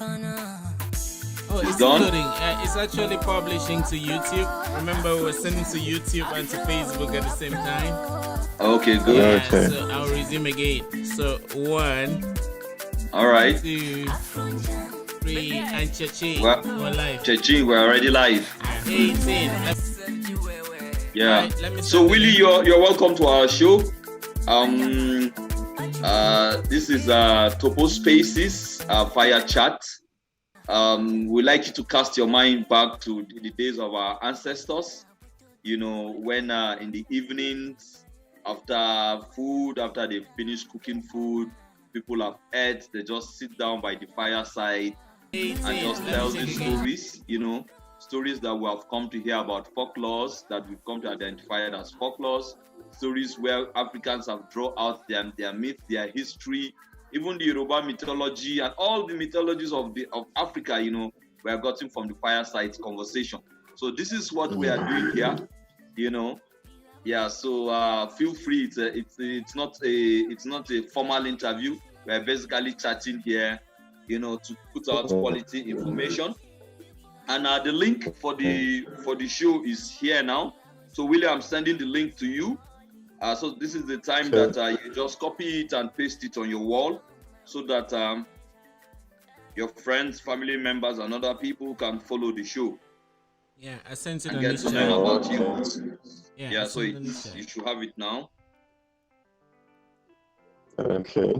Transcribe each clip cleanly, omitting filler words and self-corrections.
Oh, it's done? loading. It's actually publishing to YouTube. Remember, we were sending to YouTube and to Facebook at the same time. Okay, good. Yeah, Okay. so I'll resume again. So 1, All right. 2, 3, and cha-ching. Well, We're live. Cheching, we're already live. 18. Yeah. Alright, let me So start Willie, again. you're welcome to our show. This is Topoh Spaces via chat. We'd like you to cast your mind back to the days of our ancestors. You know, when in the evenings, after they finish cooking food, people have ate, they just sit down by the fireside 18. and just Let tell me these check again. stories, you know, stories that we have come to hear about folklores, that we've come to identify as folklores, stories where Africans have drawn out their myth, their history, even the Yoruba mythology and all the mythologies of Africa, you know, we are gotten from the fireside conversation. So this is what we are doing here, you know. Yeah, so feel free. It's not a formal interview. We are basically chatting here, you know, to put out quality information. And the link for the show is here now. So Willie, I'm sending the link to you. So this is the time that you just copy it and paste it on your wall, so that your friends, family members, and other people can follow the show Yeah, I sent it and on get this to learn chat. about you. Yeah, I So sent it on this you chat. should have it now. Okay.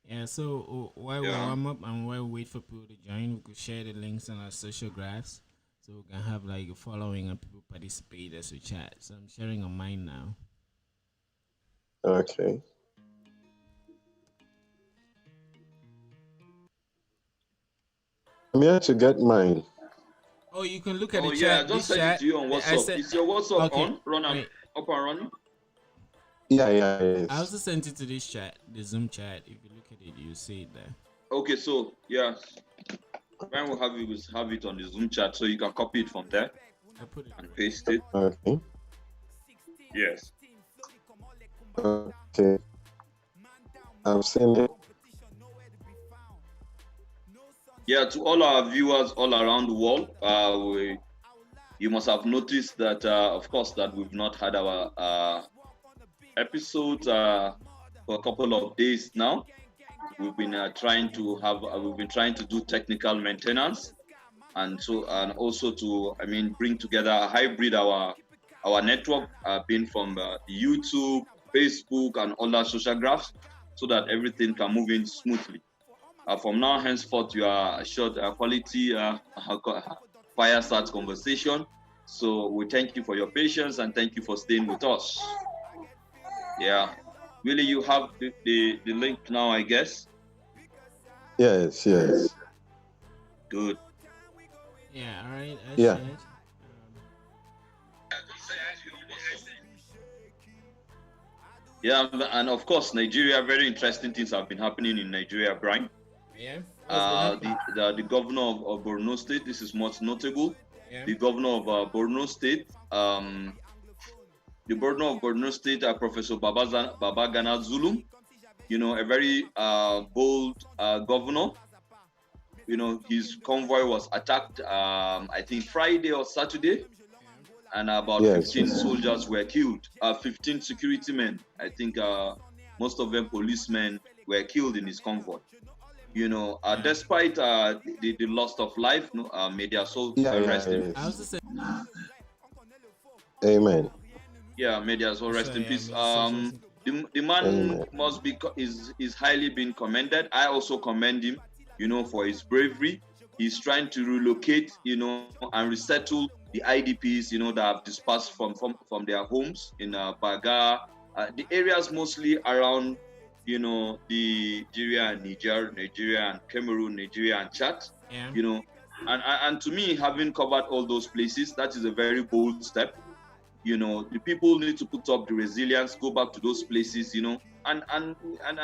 Yeah, so while we Yeah. warm up and while we wait for people to join, we could share the links on our social graphs so we can have like a following and people participate as we chat. So I'm sharing on mine now. Okay. I'm here to get mine. Oh, you can look at Oh the yeah, I chat. just This sent chat. it to you on I WhatsApp. said, Is your WhatsApp okay, on? wait. Up and running? Yeah, it I is. also sent it to this chat, the Zoom chat. If you look at it, you'll see it there. Okay, so yeah, when we have it on the Zoom chat, so you can copy it from there I put it. and paste it. Okay. Yes. Okay. I've seen it. Yeah, to all our viewers all around the world, you must have noticed that, of course, that we've not had our episode for a couple of days now. We've been trying to do technical maintenance, and also to bring together a hybrid our network, being from YouTube, Facebook, and other social graphs, so that everything can move in smoothly. From now henceforth, you are assured quality fireside conversation. So we thank you for your patience and thank you for staying with us. Yeah, Willie, you have the link now, I guess. Yes. Good. Yeah, all right. I Yeah. shared. Yeah, and of course, Nigeria. Very interesting things have been happening in Nigeria, Brian. Yeah. The governor of Borno State. This is much notable. Yeah. The governor of Borno State. The governor of Borno State, Professor Babagana Zulum. You know, a very bold governor. You know, his convoy was attacked. I think Friday or Saturday. And about 15 soldiers were killed. 15 security men. I think most of them policemen were killed in his convoy. You know, despite the loss of life, may their soul rest in peace. I also said, Amen. Yeah, may their soul rest in peace. The man is highly being commended. I also commend him, you know, for his bravery. He's trying to relocate, you know, and resettle the IDPs, you know, that have dispersed from their homes in Baga, the areas mostly around, you know, the Nigeria and Cameroon, Nigeria and Chad, you know, and to me, having covered all those places, that is a very bold step. You know, the people need to put up the resilience, go back to those places, you know, and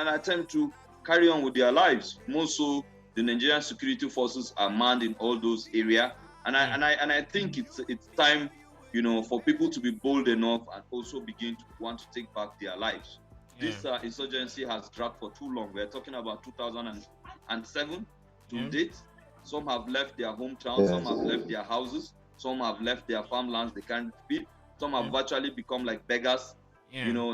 attempt to carry on with their lives. More so, the Nigerian security forces are manned in all those areas. And I think it's time, you know, for people to be bold enough and also begin to want to take back their lives. Yeah. this insurgency has dragged for too long. We're talking about 2007 to Yeah. date. Some have left their hometown, some Yes. have left their houses, some have left their farmlands they can't feed, some have Yeah. virtually become like beggars, Yeah. you know,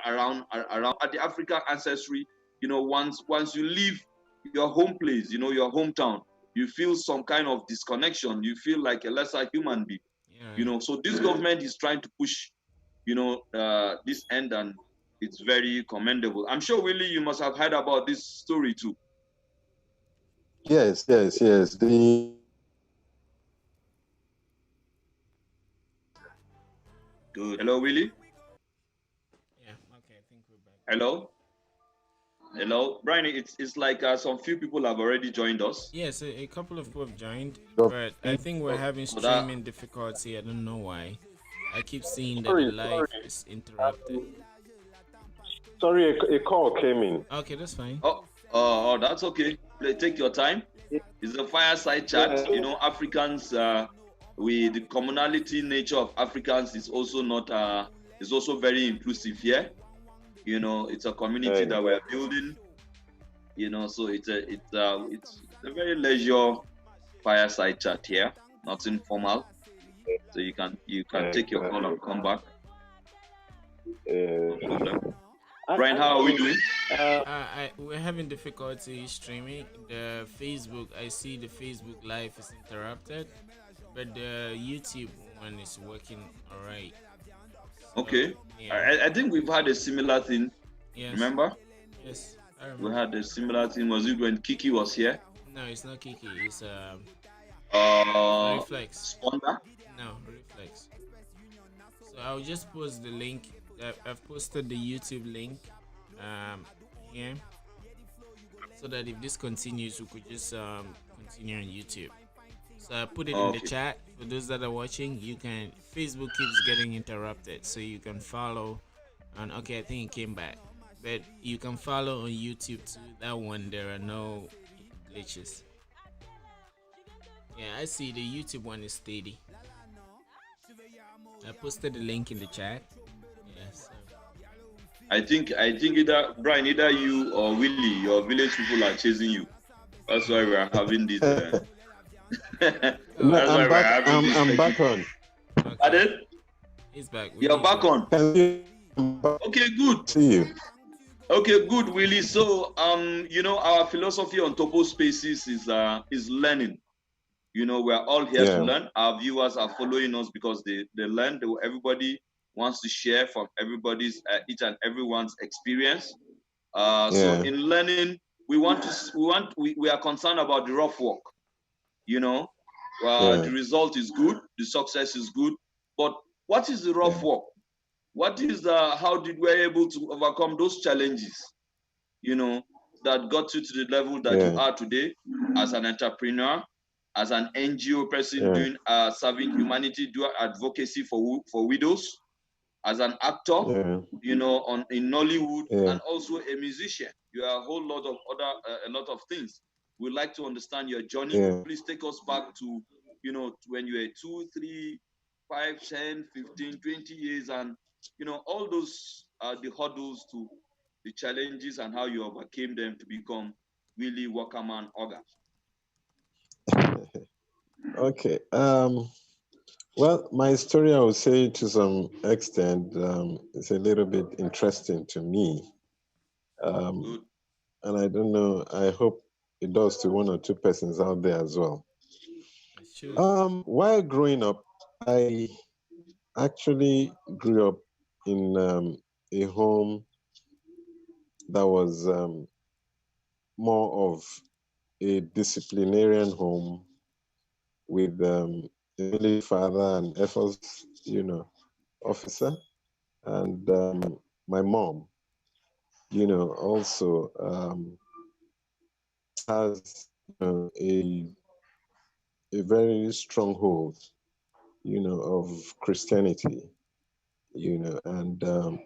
around at the African ancestry. You know, once you leave your home place, you know, your hometown, you feel some kind of disconnection. You feel like a lesser human being. Yeah. You know, so this government is trying to push, you know, this end, and it's very commendable. I'm sure, Willie, you must have heard about this story too. Yes. Good. Hello, Willie. Yeah. Okay, I think we're back. Hello. Hello, Brian. It's like some few people have already joined us. Yes, a couple of people have joined, Gov- but I think we're having So that streaming difficulty. I don't know why. I keep seeing that the Sorry, live is interrupted. sorry, a call came in. Okay, that's fine. oh, that's okay. Take your time. It's a fireside chat. You know, Africans. With the communality nature of Africans is also not. Is also very inclusive here. You know, it's a community that we're building. You know, so it's a very leisure fireside chat here, nothing formal. So you can take your call and come back. No problem. Brian, how are we doing? We're having difficulty streaming the Facebook. I see the Facebook live is interrupted, but the YouTube one is working all right. Okay. Yeah. I think we've had a similar thing. Yes. Remember? Yes. I We remember. had a similar thing. Was it when Kiki was here? No, it's not Kiki. It's Uh, Reflex. Sponda? No, Reflex. So I'll just post the link. I've posted the YouTube link here, so that if this continues, we could just continue on YouTube. So I put it in the Okay. chat for those that are watching. You can. Facebook keeps getting interrupted, so you can follow. And okay, I think it came back, but you can follow on YouTube too. That one there are no glitches. Yeah, I see the YouTube one is steady. I posted the link in the chat. Yes. I think either Brian, either you or Willie, your village people are chasing you. That's why we are having this. That's No, why I'm we're back. having this. I'm back on. Okay. Pardon? He's back. You're Willie's back on. Can you Okay, good. see you? Okay, good, Willie. So, you know, our philosophy on Topoh Spaces is learning. You know, we're all here to learn. Our viewers are following us because they learn. Everybody wants to share from everybody's each and everyone's experience. So in learning, we are concerned about the rough work. You know, the result is good, the success is good, but what is the rough work? What is how did we able to overcome those challenges? You know, that got you to the level that you are today as an entrepreneur, as an NGO person doing serving humanity, doing advocacy for widows, as an actor, you know, in Nollywood, and also a musician. You are a whole lot of a lot of things. We'd like to understand your journey. Please take us back to, you know, when you were 2, 3, 5, 10, 15, 20 years, and you know, all those the hurdles to the challenges and how you overcame them to become really Workman Oga. Okay. Well, my story, I would say to some extent, is a little bit interesting to me. Good. And I don't know, I hope it does to one or two persons out there as well. While growing up, I actually grew up in a home that was more of a disciplinarian home with a military father and Air Force, you know, officer, and my mom, you know, also has, you know, a very strong hold, you know, of Christianity, you know, and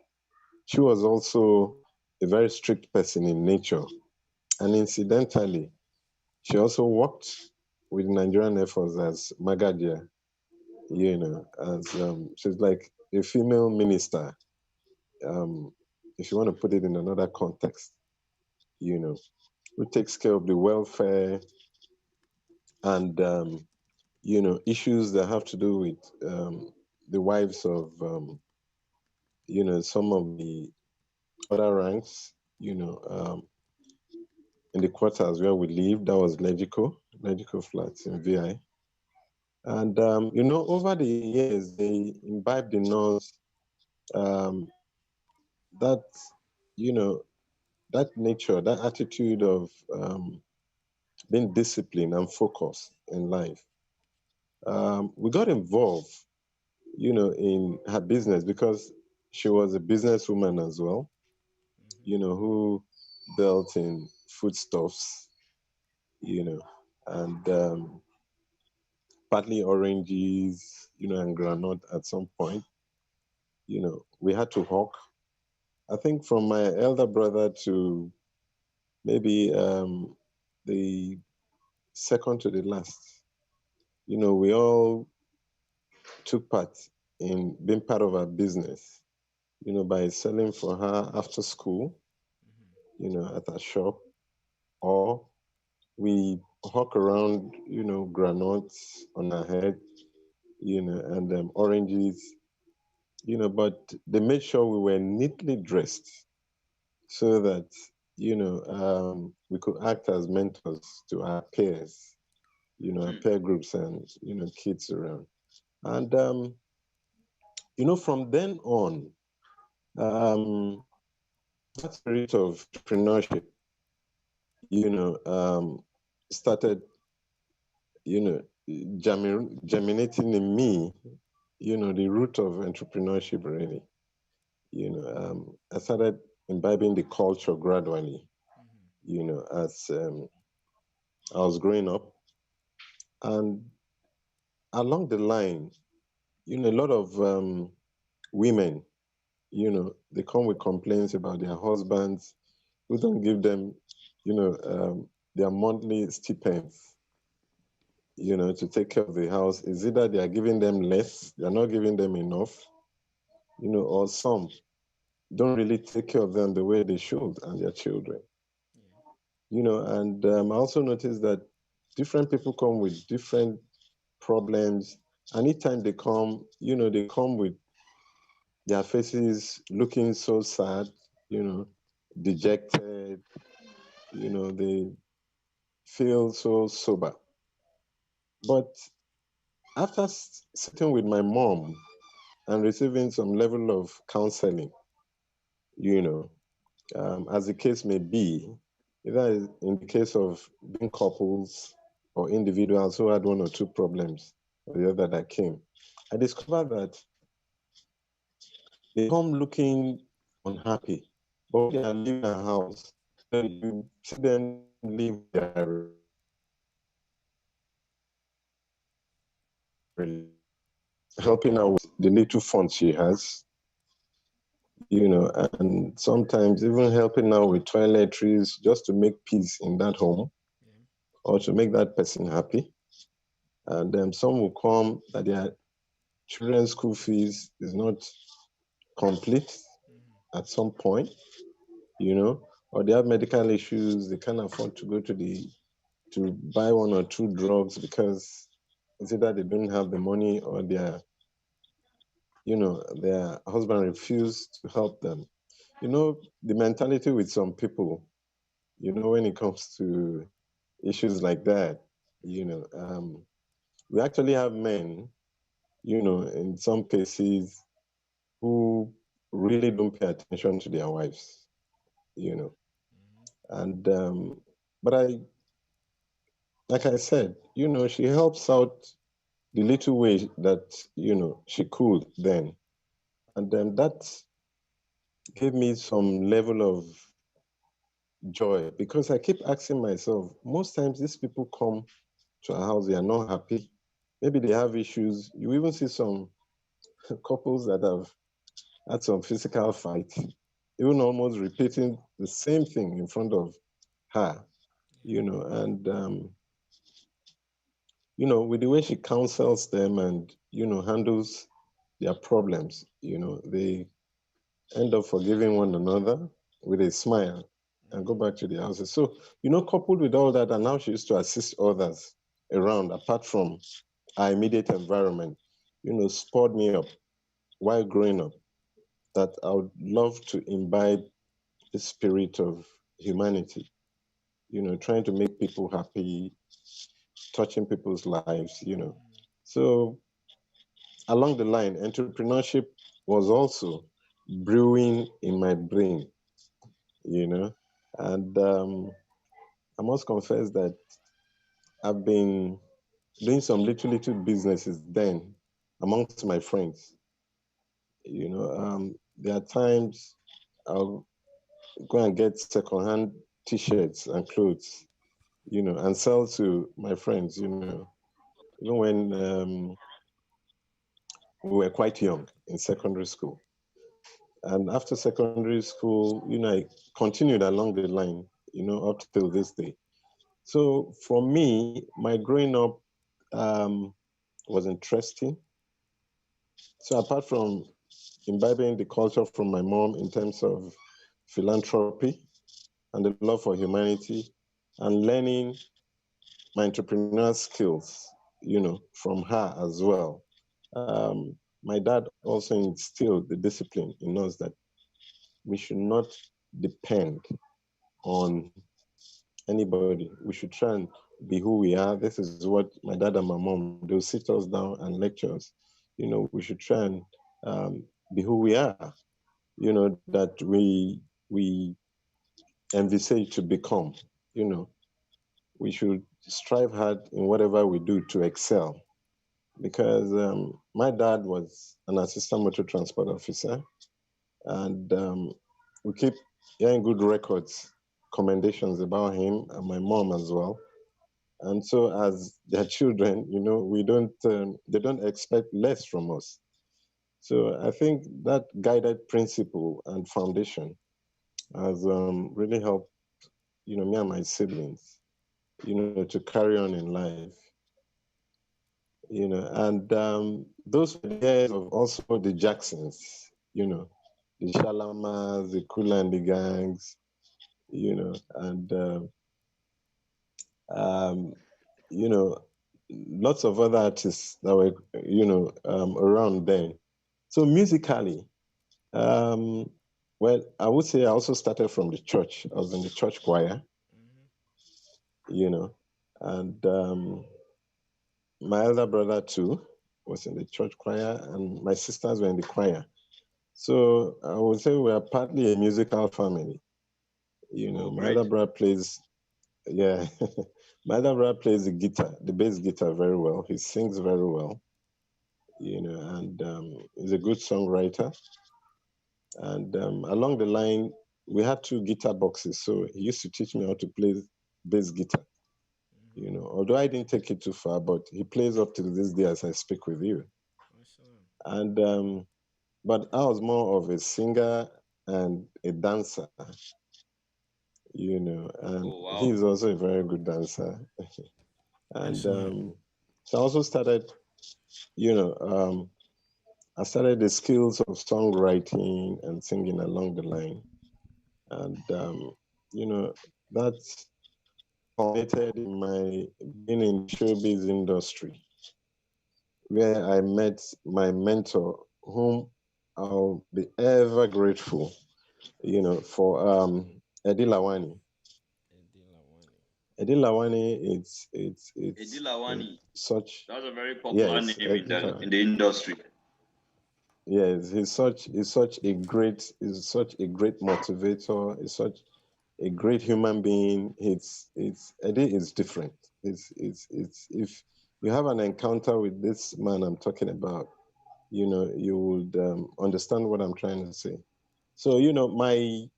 she was also a very strict person in nature. And incidentally, she also worked with Nigerian Air Force as Magadia, you know, as she's like a female minister, if you want to put it in another context, who takes care of the welfare and, issues that have to do with the wives of, some of the other ranks, in the quarters where we live. That was Legico flats in VI. And, over the years, they imbibed in us that, that nature, that attitude of being disciplined and focused in life. We got involved, in her business because she was a businesswoman as well, who dealt in foodstuffs, and partly oranges, and granite at some point. We had to hawk. I think from my elder brother to maybe the second to the last, we all took part in being part of her business, by selling for her after school, at her shop, or we hawk around, granules on her head, and oranges, but they made sure we were neatly dressed so that, we could act as mentors to our peers, our peer groups and, kids around. And, from then on, that spirit of entrepreneurship, started, germinating in me, the root of entrepreneurship really. I started imbibing the culture gradually, as I was growing up. And along the line, a lot of women, they come with complaints about their husbands who don't give them, their monthly stipends, to take care of the house. Is either they are giving them less, they're not giving them enough, or some don't really take care of them the way they should and their children. And I also noticed that different people come with different problems. And each time they come, they come with their faces looking so sad, dejected, they feel so sober. But after sitting with my mom and receiving some level of counseling, as the case may be, either in the case of being couples or individuals who had one or two problems or the other that came, I discovered that they come looking unhappy, but when they are leaving a house, you see them leave their helping her with the little funds she has, and sometimes even helping her with toiletries just to make peace in that home or to make that person happy. And then some will come that their children's school fees is not complete at some point, or they have medical issues, they can't afford to go to buy one or two drugs because it's either they don't have the money or their husband refused to help them. The mentality with some people, when it comes to issues like that, we actually have men, in some cases who really don't pay attention to their wives, and but like I said, she helps out the little way that she could then, and then that gave me some level of joy because I keep asking myself, most times these people come to our house, they are not happy. Maybe they have issues. You even see some couples that have had some physical fight, even almost repeating the same thing in front of her, and with the way she counsels them and handles their problems, they end up forgiving one another with a smile and go back to the houses. So, coupled with all that, and now she used to assist others around, apart from our immediate environment, spurred me up while growing up that I would love to imbibe the spirit of humanity, trying to make people happy, touching people's lives. So along the line, entrepreneurship was also brewing in my brain, and I must confess that I've been doing some little businesses then amongst my friends. There are times I'll go and get secondhand T-shirts and clothes, and sell to my friends, even when we were quite young in secondary school. And after secondary school, I continued along the line, up till this day. So for me, my growing up was interesting. So apart from imbibing the culture from my mom in terms of philanthropy and the love for humanity, and learning my entrepreneurial skills, from her as well. My dad also instilled the discipline in us that we should not depend on anybody. We should try and be who we are. This is what my dad and my mom, they'll sit us down and lecture us. We should try and be who we are, that we envisage to become. We should strive hard in whatever we do to excel. Because my dad was an assistant motor transport officer, and we keep hearing good records, commendations about him and my mom as well. And so, as their children, we don't, they don't expect less from us. So I think that guided principle and foundation has really helped, me and my siblings, to carry on in life. And those were the years of also the Jacksons, the Shalamas, the Kool and the Gangs, and lots of other artists that were, around then. So musically, well, I would say I also started from the church. I was in the church choir, and my elder brother too was in the church choir, and my sisters were in the choir. So I would say we are partly a musical family. My elder brother plays, yeah, my elder brother plays the guitar, the bass guitar very well. He sings very well, and he's a good songwriter. And along the line, we had two guitar boxes. So he used to teach me how to play bass guitar. Although I didn't take it too far, but he plays up to this day as I speak with you. And but I was more of a singer and a dancer, and wow. he's also a very good dancer. And so I also started, I started the skills of songwriting and singing along the line. And, that's culminated in my being in the showbiz industry, where I met my mentor, whom I'll be ever grateful, for Eddie Lawani. Eddie Lawani, it's Eddie Lawani. Such. That's a very popular name in the industry. Yes, he's such a great motivator. He's such a great human being. It's Eddie is different. It's if you have an encounter with this man I'm talking about, you would understand what I'm trying to say. So my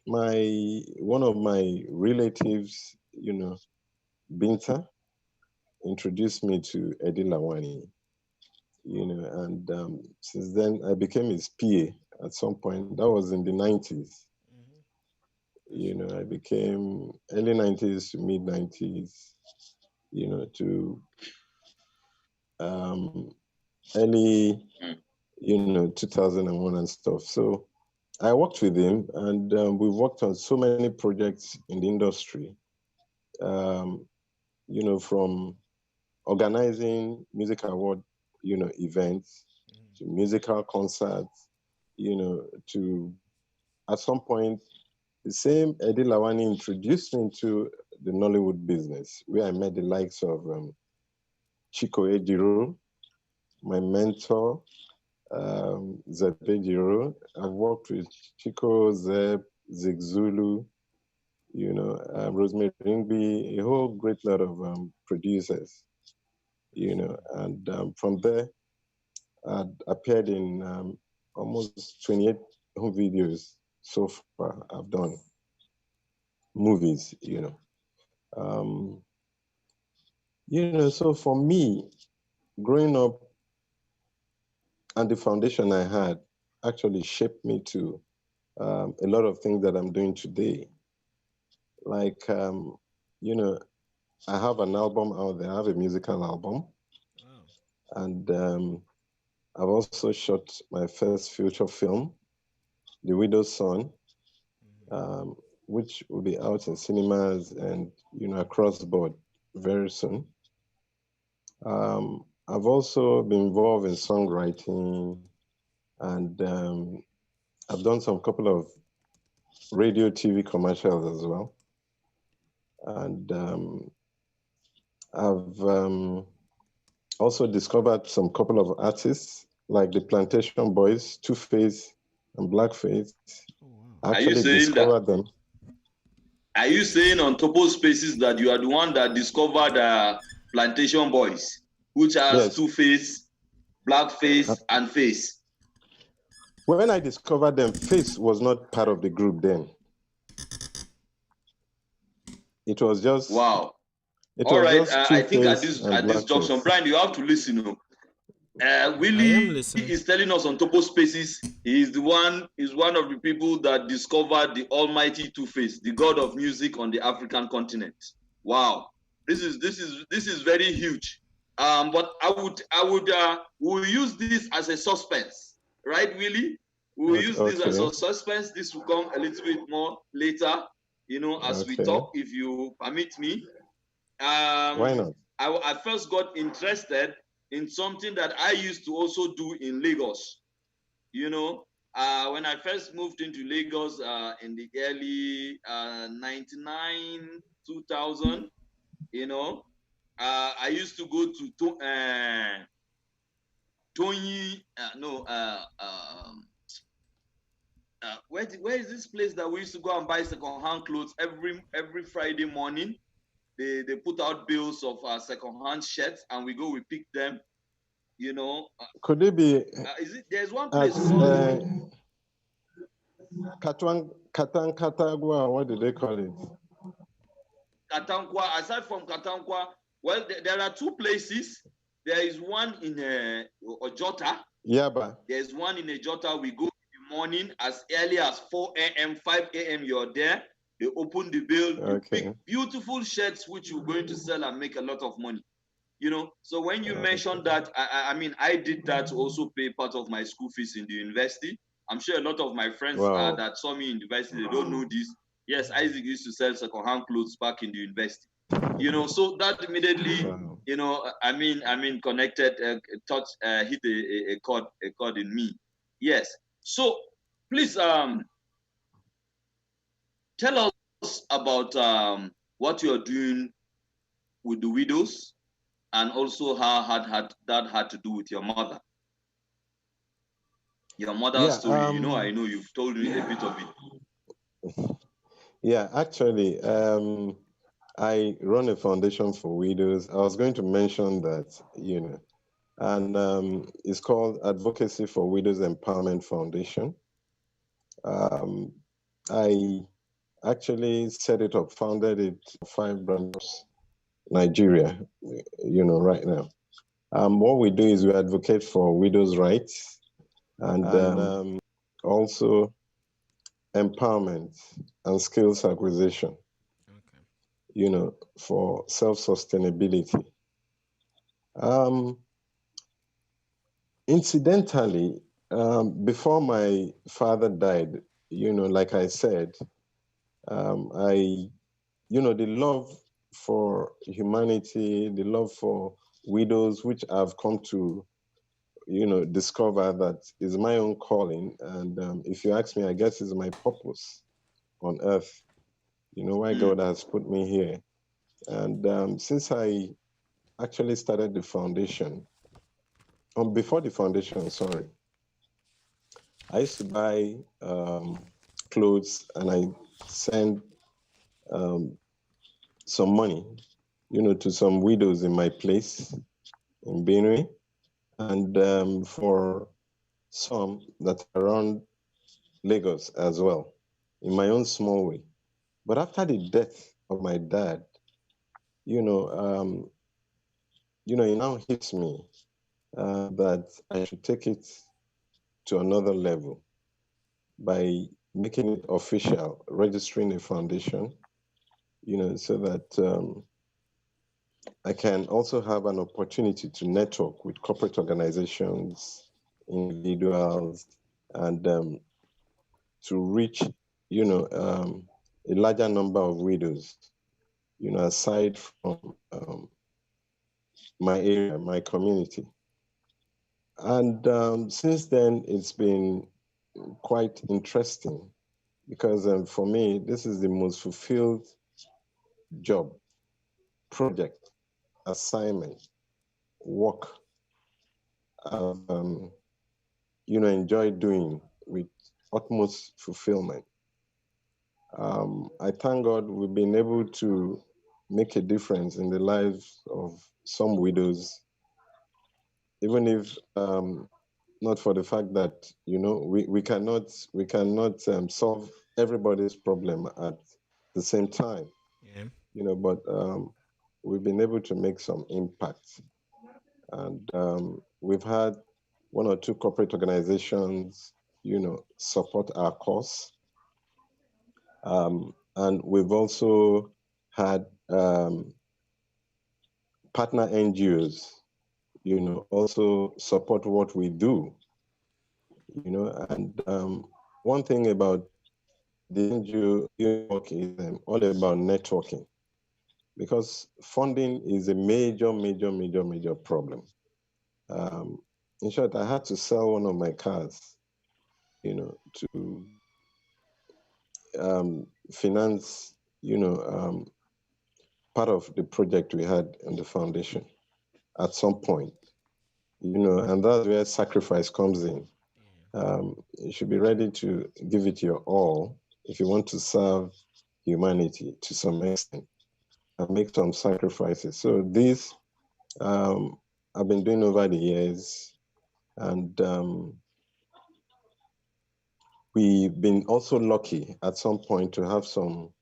one of my relatives, Binta, introduced me to Eddie Lawani, and since then I became his PA at some point. That was in the 90s. I became early 90s to mid 90s, to early, 2001 and stuff. So I worked with him, and we've worked on so many projects in the industry. From organizing music award, events, to musical concerts, to at some point, the same Eddie Lawani introduced me to the Nollywood business, where I met the likes of Chico Ejiro, my mentor, Zeb Ejiro. I've worked with Chico, Zeb, Zig Zulu, Rosemary Ringby, a whole great lot of producers, and from there, I'd appeared in almost 28 home videos so far. I've done movies, so for me, growing up and the foundation I had actually shaped me to a lot of things that I'm doing today. Like, I have an album out there. I have a musical album. Wow. And I've also shot my first feature film, The Widow's Son, which will be out in cinemas and, across the board very soon. I've also been involved in songwriting, and I've done some couple of radio, TV commercials as well. And I've also discovered some couple of artists like the Plantation Boys, Two-Face and Blackface. Oh, wow. I actually discovered them. Are you saying on Topoh Spaces that you are the one that discovered Plantation Boys, which has Yes. Two-Face, Blackface, and Face? When I discovered them, Face was not part of the group then. It was just... Wow. It all was right, just I think at this Blackface. junction, Brian, you have to listen. Willie is telling us on Topoh Spaces, he is one of the people that discovered the almighty Two-Face, the god of music on the African continent. Wow, this is very huge. But we'll use this as a suspense, right, Willie? We'll use this as a suspense. This will come a little bit more later, as we talk, if you permit me. Why not? I first got interested in something that I used to also do in Lagos. When I first moved into Lagos in the early 99, 2000, I used to go to Tony, where is this place that we used to go and buy second-hand clothes every Friday morning? They put out bills of second-hand shirts, and we pick them. Could it be? There's one place called Katangwa. What do they call it? Katankwa. Aside from Katankwa, well, there are two places. There is one in Ojota. Yaba. There's one in Ojota. We go in the morning as early as 4 a.m., 5 a.m. You're there. They open the bill, you pick beautiful shirts which you're going to sell and make a lot of money. So when you mentioned that, I did that to also pay part of my school fees in the university. I'm sure a lot of my friends that saw me in the university, they don't know this. Yes, Isaac used to sell second-hand clothes back in the university. So that immediately, connected, hit a chord in me. Yes. So please, tell us about what you're doing with the widows, and also how that had to do with your mother. Your mother's story. I know you've told me a bit of it. Yeah, actually, I run a foundation for widows. I was going to mention that, and it's called Advocacy for Widows Empowerment Foundation. I actually set it up, founded it 5 branches, Nigeria, right now. What we do is we advocate for widows' rights and also empowerment and skills acquisition, for self-sustainability. Incidentally, Before my father died, like I said, I, the love for humanity, the love for widows, which I've come to, discover that is my own calling. And if you ask me, I guess it's my purpose on earth, why God has put me here. And since I actually started the foundation, before the foundation, sorry, I used to buy clothes and I send some money, to some widows in my place in Benue, and for some that are around Lagos as well, in my own small way. But after the death of my dad, it now hits me that I should take it to another level by making it official, registering a foundation, so that I can also have an opportunity to network with corporate organizations, individuals, and to reach, a larger number of widows, aside from my area, my community. And since then, it's been quite interesting because for me, this is the most fulfilled job, project, assignment, work I've, enjoyed doing with utmost fulfillment. I thank God we've been able to make a difference in the lives of some widows, even if not for the fact that we cannot solve everybody's problem at the same time. Yeah. But we've been able to make some impact, and we've had one or two corporate organizations, support our cause, and we've also had partner NGOs, also support what we do. And one thing about the NGO work is all about networking, because funding is a major problem. In short, I had to sell one of my cars, to finance, part of the project we had in the foundation at some point, and that's where sacrifice comes in. You should be ready to give it your all if you want to serve humanity to some extent and make some sacrifices. So this I've been doing over the years, and we've been also lucky at some point to have some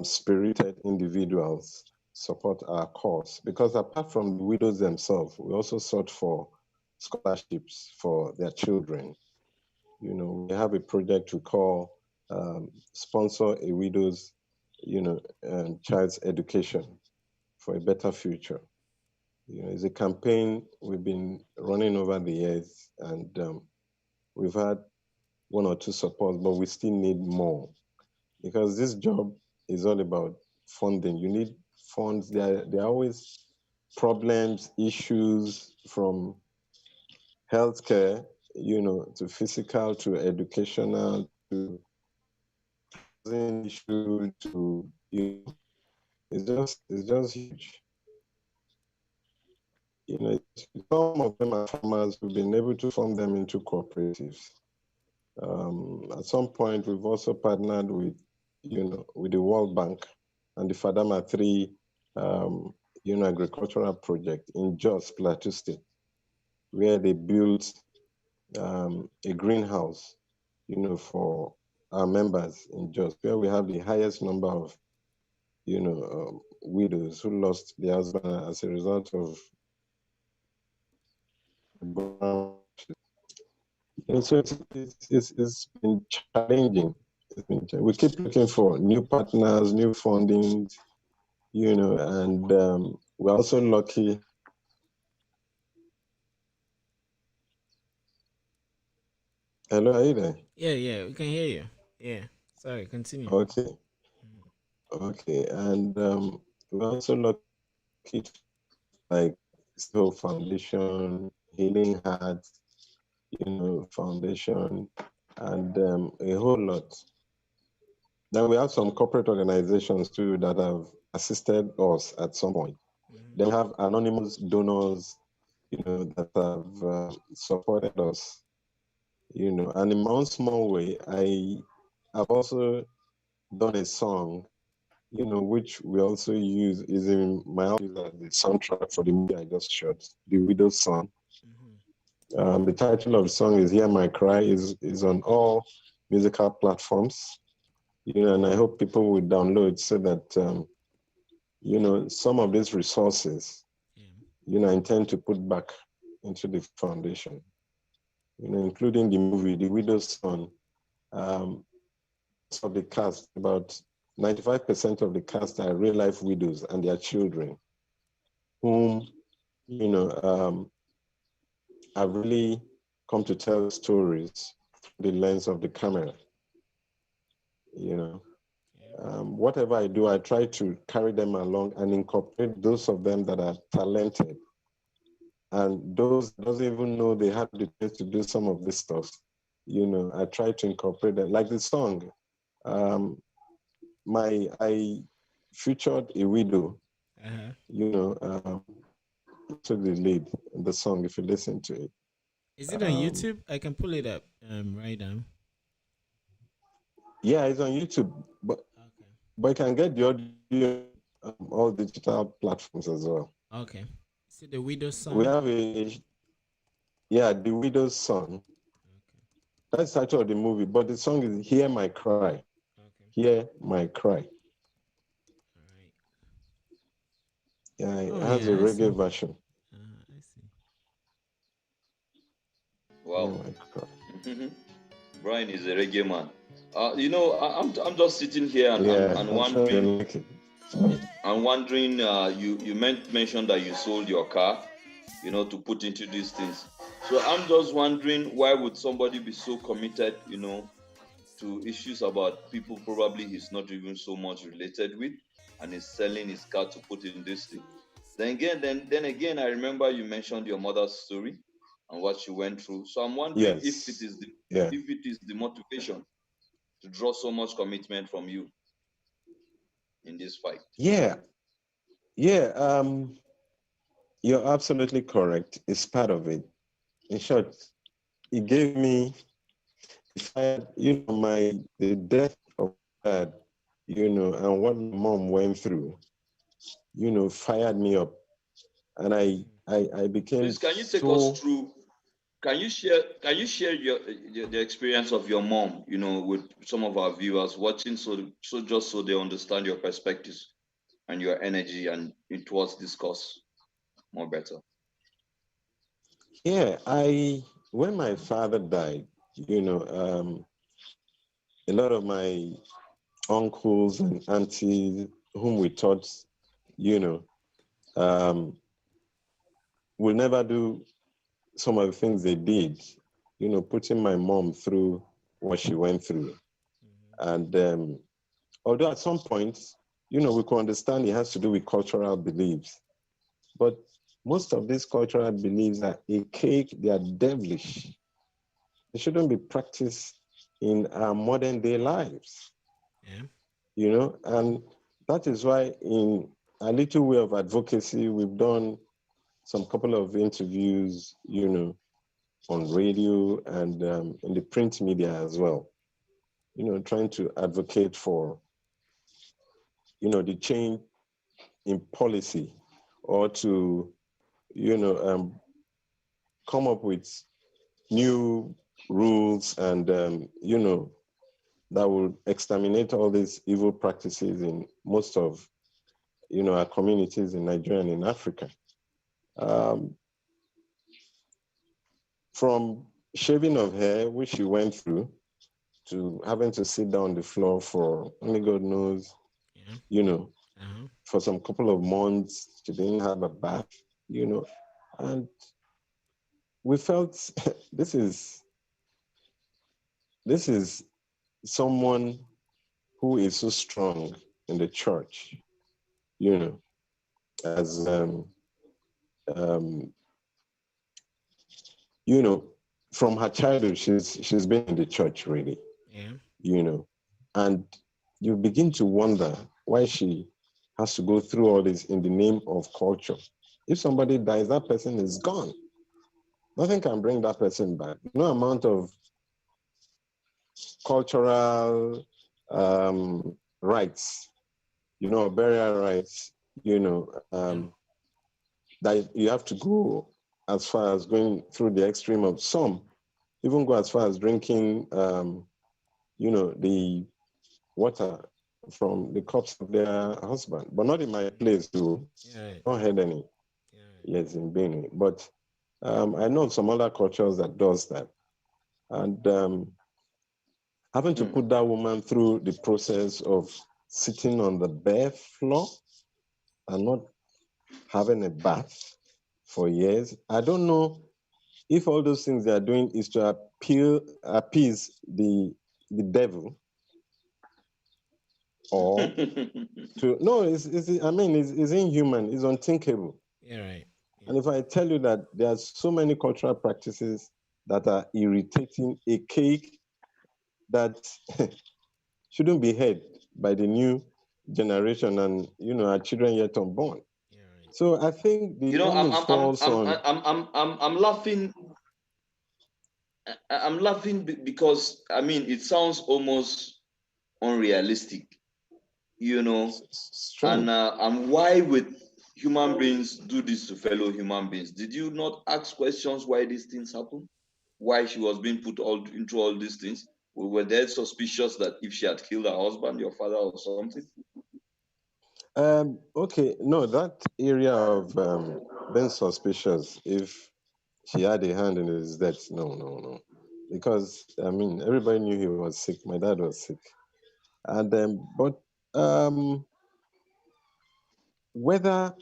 spirited individuals support our cause, because apart from the widows themselves, we also sought for scholarships for their children. We have a project we call Sponsor a Widow's, Child's Education for a Better Future. It's a campaign we've been running over the years, and we've had one or two supports, but we still need more, because this job is all about funding. You need funds. There are always problems, issues, from healthcare, to physical, to educational, to issue, to it's just huge. Some of them are farmers. We've been able to form them into cooperatives. At some point, we've also partnered with, with the World Bank and the Fadama 3, agricultural project in Jos, Plateau State, where they built a greenhouse, for our members in Jos, where we have the highest number of, widows who lost their husband as a result of. So it's been challenging. We keep looking for new partners, new funding, and we're also lucky Hello, are you there? Yeah, we can hear you. Yeah. Sorry, continue. Okay, Mhm. okay. And we're also lucky to like Soul Foundation, Healing Hearts, Foundation, and a whole lot. Then we have some corporate organizations too that have assisted us at some point. Mhm. Then we have anonymous donors, that have supported us, and in my own small way, I have also done a song, which we also use is in my office as the soundtrack for the movie I just shot, The Widow's Son. Mhm. The title of the song is Hear My Cry, is on all musical platforms, and I hope people will download so that, some of these resources, Yeah. I intend to put back into the foundation, including the movie, The Widow's Son. Um, of the cast, about 95% of the cast are real life widows and their children, whom, have really come to tell stories through the lens of the camera. You know, Yeah. whatever I do, I try to carry them along and incorporate those of them that are talented and those that doesn't even know they have the chance to do some of this stuff. I try to incorporate them, like the song. Um, I featured a widow, Uh-huh. to the lead in the song. If you listen to it, Is it on um, YouTube? I can pull it up right now. yeah, it's on YouTube, Okay. but you can get the audio all digital platforms as well. Okay. Is it the widow's We son? have yeah, The Widow's Son. Okay. That's the title of the movie, but the song is Hear My Cry. Okay. Hear My Cry. All right. Yeah, it Oh has a yeah, I see. reggae version. I see. Hear Wow. My Cry. Brian is a reggae man. I'm just sitting here Yeah, and I'm sure you wondering. like it. I'm wondering. You mentioned that you sold your car, to put into these things. So I'm just wondering, why would somebody be so committed, to issues about people probably he's not even so much related with, and is selling his car to put in this thing. Then again, I remember you mentioned your mother's story and what she went through. So I'm wondering if it Yes. is the Yeah. if it is the motivation to draw so much commitment from you in this fight. Yeah. Yeah. You're absolutely correct. It's part of it. In short, it gave me fire, the death of dad, and what my mom went through, fired me up. And I became Please, can you take us so, through? Can you share the experience of your mom, with some of our viewers watching, so just so they understand your perspectives and your energy and towards this cause more better. yeah, when my father died, a lot of my uncles and aunties whom we thought, you know, um, will never do some of the things they did, putting my mom through what she went through. Mhm. And although at some point, we can understand it has to do with cultural beliefs, but most of these cultural beliefs are archaic, they are devilish. They shouldn't be practiced in our modern day lives, Yeah. and that is why in a little way of advocacy, we've done some couple of interviews, on radio and in the print media as well, trying to advocate for, the change in policy or to, come up with new rules and, that will exterminate all these evil practices in most of, our communities in Nigeria and in Africa. Um, from shaving of hair, which she went through, to having to sit down on the floor for only God knows, Yeah. you know, Uh-huh. for some couple of months. She didn't have a bath, and we felt this is this is someone who is so strong in the church, you know, as um, you know, from her childhood, she's been in the church really, Yeah. you know, and you begin to wonder why she has to go through all this in the name of culture. If somebody dies, that person is gone. Nothing can bring that person back. No amount of cultural rights, you know, burial rights, you know, that you have to go as far as going through the extreme of some, even go as far as drinking, you know, the water from the cups of their husband, but not in my place too. Yeah. Not heard any. Yeah. Yes, in Benue, but I know some other cultures that does that, and having to put that woman through the process of sitting on the bare floor and not having a bath for years. I don't know if all those things they are doing is to appease the devil, or to no, I mean, it's inhuman, it's unthinkable. Yeah. Right. Yeah. And if I tell you that there are so many cultural practices that are irritating a cake that shouldn't be heard by the new generation and, you know, our children yet unborn. Yeah. Right. So I think the You know, onus falls on. I'm laughing. I'm laughing because I mean it sounds almost unrealistic, you know, Strange. and why would human beings do this to fellow human beings? Did you not ask questions why these things happen? Why she was being put all into all these things? Were they suspicious that if she had killed her husband, your father, or something? Okay, no, that area of being suspicious if she had a hand in his death, no. Because, I mean, everybody knew he was sick. My dad was sick. And but whether,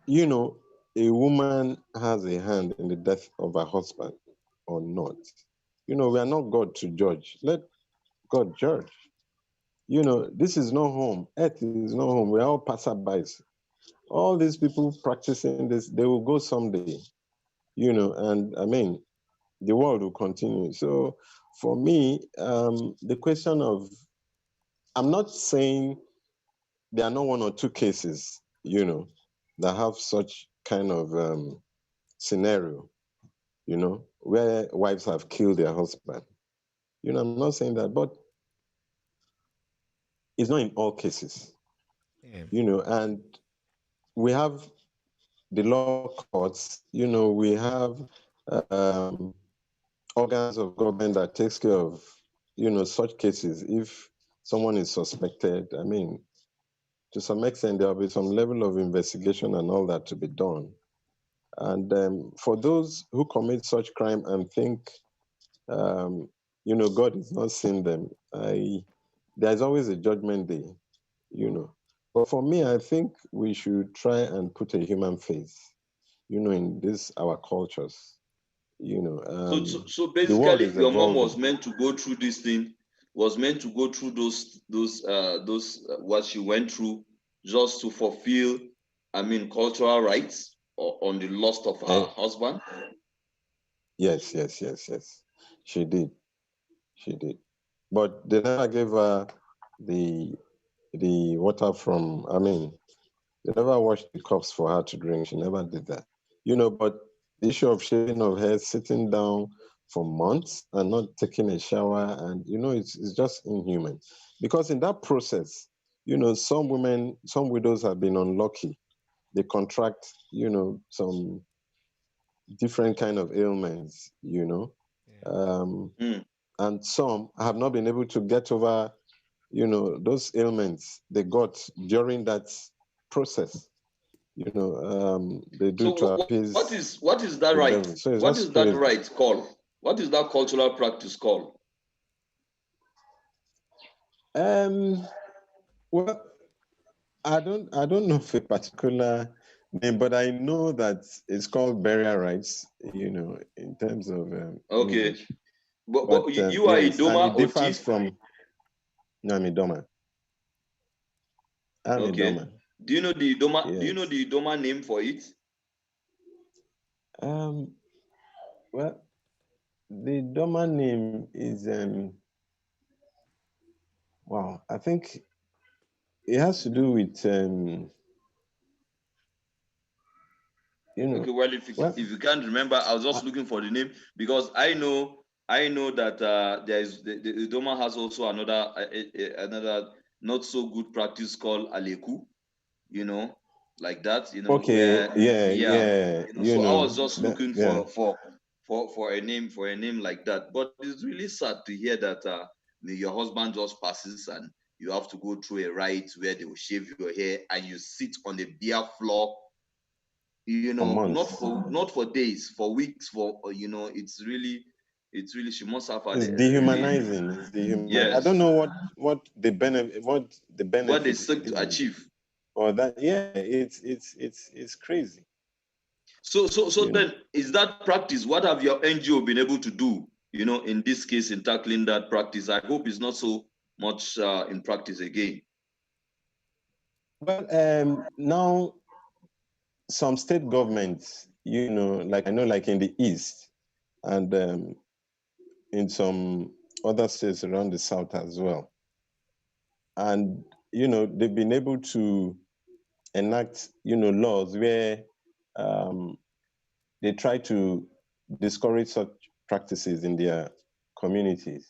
you know, a woman has a hand in the death of her husband or not, you know, we are not God to judge. Let God judge. You know, this is no home. Earth is no home. We're all passerbys. All these people practicing this, they will go someday, you know, and I mean, the world will continue. So for me, the question of, I'm not saying there are no one or two cases, you know, that have such kind of scenario, you know, where wives have killed their husband. You know, I'm not saying that, but it's not in all cases, Yeah. you know, and we have the law courts, you know, we have um, organs of government that takes care of, you know, such cases. If someone is suspected, I mean, to some extent, there'll be some level of investigation and all that to be done. And for those who commit such crime and think, um, you know, God is not seeing them, there's always a judgment day, you know. But for me, I think we should try and put a human face, you know, in this our cultures. You know, So the world basically, is your mom was evolving. meant to go through this thing, was meant to go through those what she went through, just to fulfill, I mean, cultural rights on the loss of her Eh, husband. yes. She did. She did. But they never gave her the water from, I mean, they never washed the cups for her to drink. She never did that. You know, but the issue of shaving of hair, sitting down for months and not taking a shower, and, you know, it's just inhuman. Because in that process, you know, some women, some widows have been unlucky. They contract, you know, some different kind of ailments, you know. Yeah. Mm. And some have not been able to get over, you know, those ailments they got during that process. You know, they do So to appease what is that the right? devil. So it's What just is that crazy. right called? What is that cultural practice called? Um, well, I don't know of a particular name, but I know that it's called burial rights. You know, in terms of Okay. English. But you are a yes, and Doma it or differs chief? from. No, I'm a Doma. I'm a Okay. Doma. Do you know the Doma? Do you know Yes. the Doma name for it? Um. Well, the Doma name is wow. I think it has to do with you know. Okay, well, if Well, you can't remember, I was I, just looking for the name because I know that there is the Doma has also another not so good practice called Aleku, you know, like that, okay. where Yeah. yeah, Yeah. You so I know was just that. looking Yeah. for a name like that. But it's really sad to hear that your husband just passes and you have to go through a rite where they will shave your hair and you sit on the bare floor, For months. not for days, for weeks, for it's really she must have had It's a really dehumanizing. It's dehuman. I don't yes, know what the what they benefit seek to is, achieve. or that. Yeah, it's crazy. So You know. then is that practice? What have your NGO been able to do? In this case, in tackling that practice, I hope it's not so much in practice again. Well, now some state governments, like I know, like in the east, and in some other states around the south as well, and they've been able to enact laws where um, they try to discourage such practices in their communities,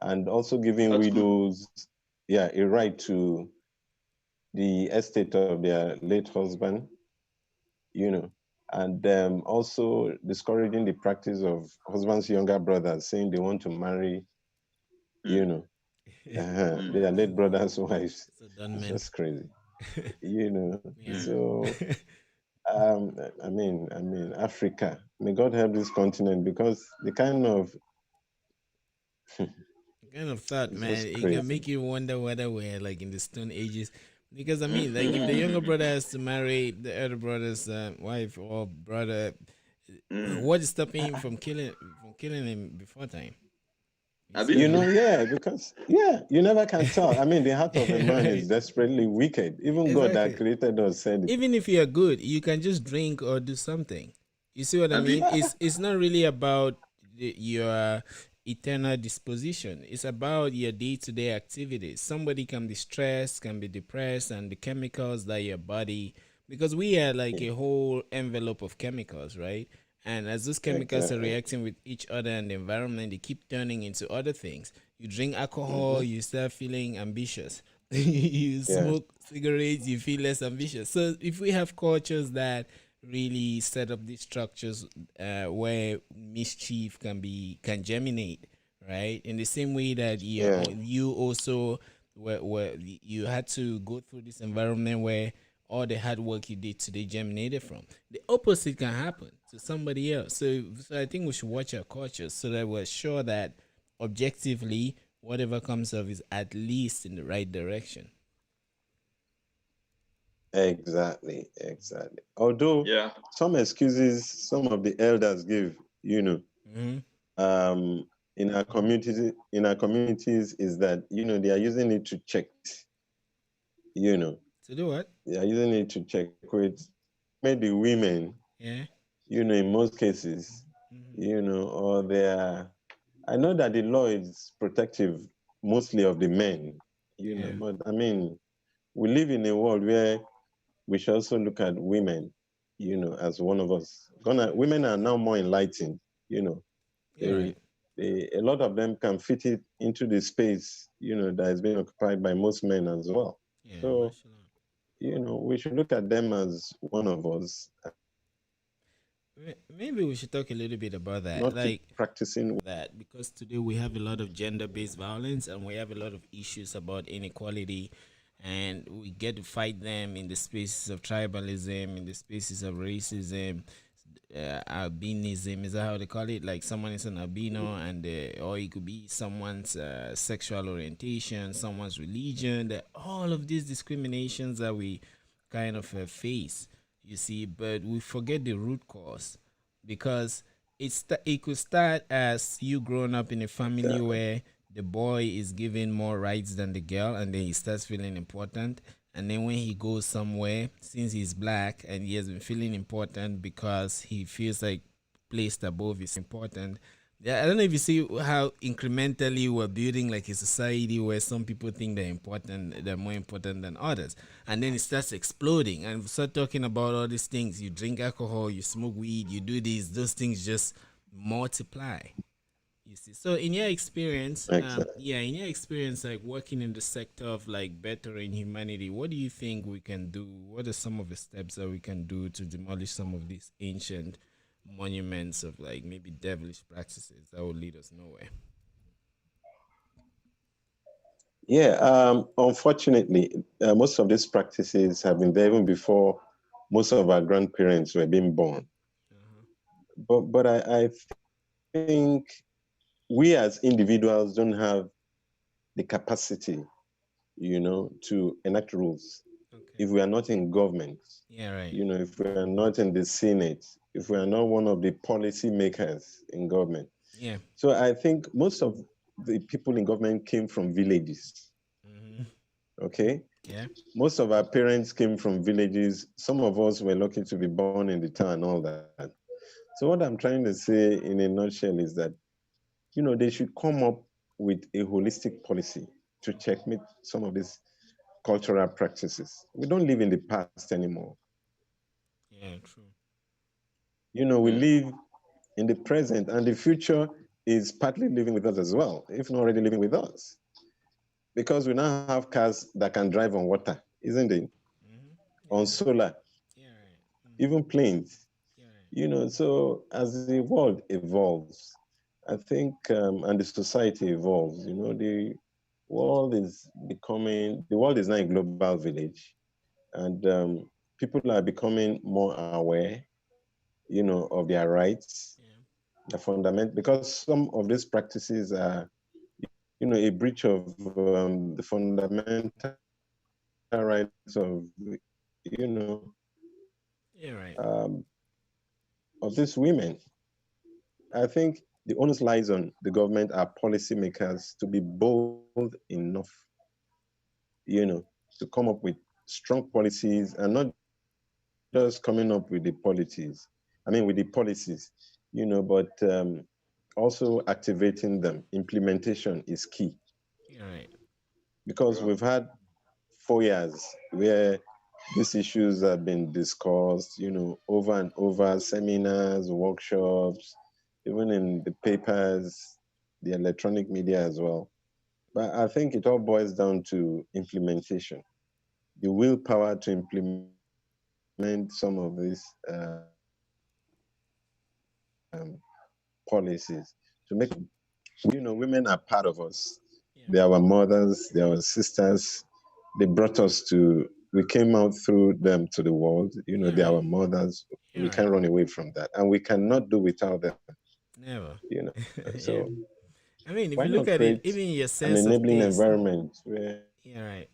and also giving That's good. widows, yeah, a right to the estate of their late husband, you know, and also discouraging the practice of husband's younger brothers saying they want to marry, you Mm, know, mm. their late brothers' wives. So done, It's man. just crazy, you know. Yeah. So I mean, Africa. May God help this continent because the kind of Kind of thought, it's man, just it can crazy. make you wonder whether we're like in the Stone Ages. Because I mean, like if the younger brother has to marry the elder brother's wife or brother, Mm. what is stopping him from killing him before time? You see Abi? what I mean? Because you never can tell. I mean, the heart of a man is desperately wicked. Even God that Exactly. created us said it. Even if you're good, you can just drink or do something. You see what I Abi? mean? It's not really about your eternal disposition. It's about your day-to-day activities. Somebody can be stressed, can be depressed, and the chemicals that your body, because we are like a whole envelope of chemicals, right? And as those chemicals are Exactly. reacting with each other and the environment, they keep turning into other things. You drink alcohol, Hmm. you start feeling ambitious. You Yeah. smoke cigarettes, you feel less ambitious. So if we have cultures that really set up these structures where mischief can germinate, right? In the same way that Yeah. you also where you had to go through this environment where all the hard work you did today germinated from. The opposite can happen to somebody else. So I think we should watch our cultures so that we're sure that objectively whatever comes of is at least in the right direction. Exactly. Exactly. Although Yeah. some excuses some of the elders give, Mm-hmm. um, in our communities is that they are using it to check, you know, To do what? they are using it to check with maybe women, Yeah. in most cases, Mm-hmm. or they are. I know that the law is protective mostly of the men, Yeah. but I mean, we live in a world where we should also look at women, as one of us. Women are now more enlightened, you know. You're They, right. a lot of them can fit it into the space, that is being occupied by most men as well. Yeah, So, mashallah. we should look at them as one of us, Maybe we should talk a little bit about that. not keep Like practicing. that because today we have a lot of gender-based violence and we have a lot of issues about inequality and we get to fight them in the spaces of tribalism, in the spaces of racism, albinism, is that how they call it? Like someone is an albino and or it could be someone's sexual orientation, someone's religion, all of these discriminations that we kind of face, you see, but we forget the root cause because it could start as you growing up in a family Exactly. where the boy is given more rights than the girl, and then he starts feeling important. And then when he goes somewhere, since he's black and he has been feeling important because he feels like placed above is important. Yeah, I don't know if you see how incrementally we're building like a society where some people think they're more important than others, and then it starts exploding, and we start talking about all these things. You drink alcohol, you smoke weed, you do these, those things just multiply. You see, so in your experience, Exactly. yeah, in your experience, like working in the sector of like bettering humanity, what do you think we can do? What are some of the steps that we can do to demolish some of these ancient monuments of like maybe devilish practices that will lead us nowhere? Yeah, unfortunately, most of these practices have been there even before most of our grandparents were being born. Uh-huh. But I think we as individuals don't have the capacity, to enact rules. Okay. If we are not in government, Yeah. Right. if we are not in the Senate, if we are not one of the policy makers in government. Yeah. So I think most of the people in government came from villages. Mm-hmm. Okay. Yeah. Most of our parents came from villages. Some of us were lucky to be born in the town and all that. So what I'm trying to say in a nutshell is that, they should come up with a holistic policy to checkmate some of these cultural practices. We don't live in the past anymore. Yeah. True. We Mm. live in the present, and the future is partly living with us as well, if not already living with us. Because we now have cars that can drive on water, isn't it? Mm-hmm. On Yeah. solar, Yeah. Right. Mm-hmm. even planes. Yeah. Right. So as the world evolves, I think, and the society evolves, the world is now a global village, and people are becoming more aware, of their rights, Yeah. the fundament, because some of these practices are, a breach of the fundamental rights you know, Yeah. Right. um, of these women. I think the onus lies on the government, our policymakers, to be bold enough, you know, to come up with strong policies and not just coming up with the policies. I mean, with the policies, but also activating them. Implementation is key Yeah. Right. because Yeah. we've had 4 years where these issues have been discussed, over and over, seminars, workshops, even in the papers, the electronic media as well. But I think it all boils down to implementation, the willpower to implement some of these policies to make, women are part of us. Yeah. They are our mothers, they are our sisters. They brought us to, we came out through them to the world. Yeah. They are Right. our mothers. Yeah. We Right. can't run away from that. And we cannot do without them, Never. you know. Yeah. So I mean, if why you look not at it, create even your an sense of enabling taste. environment where, Yeah. Right.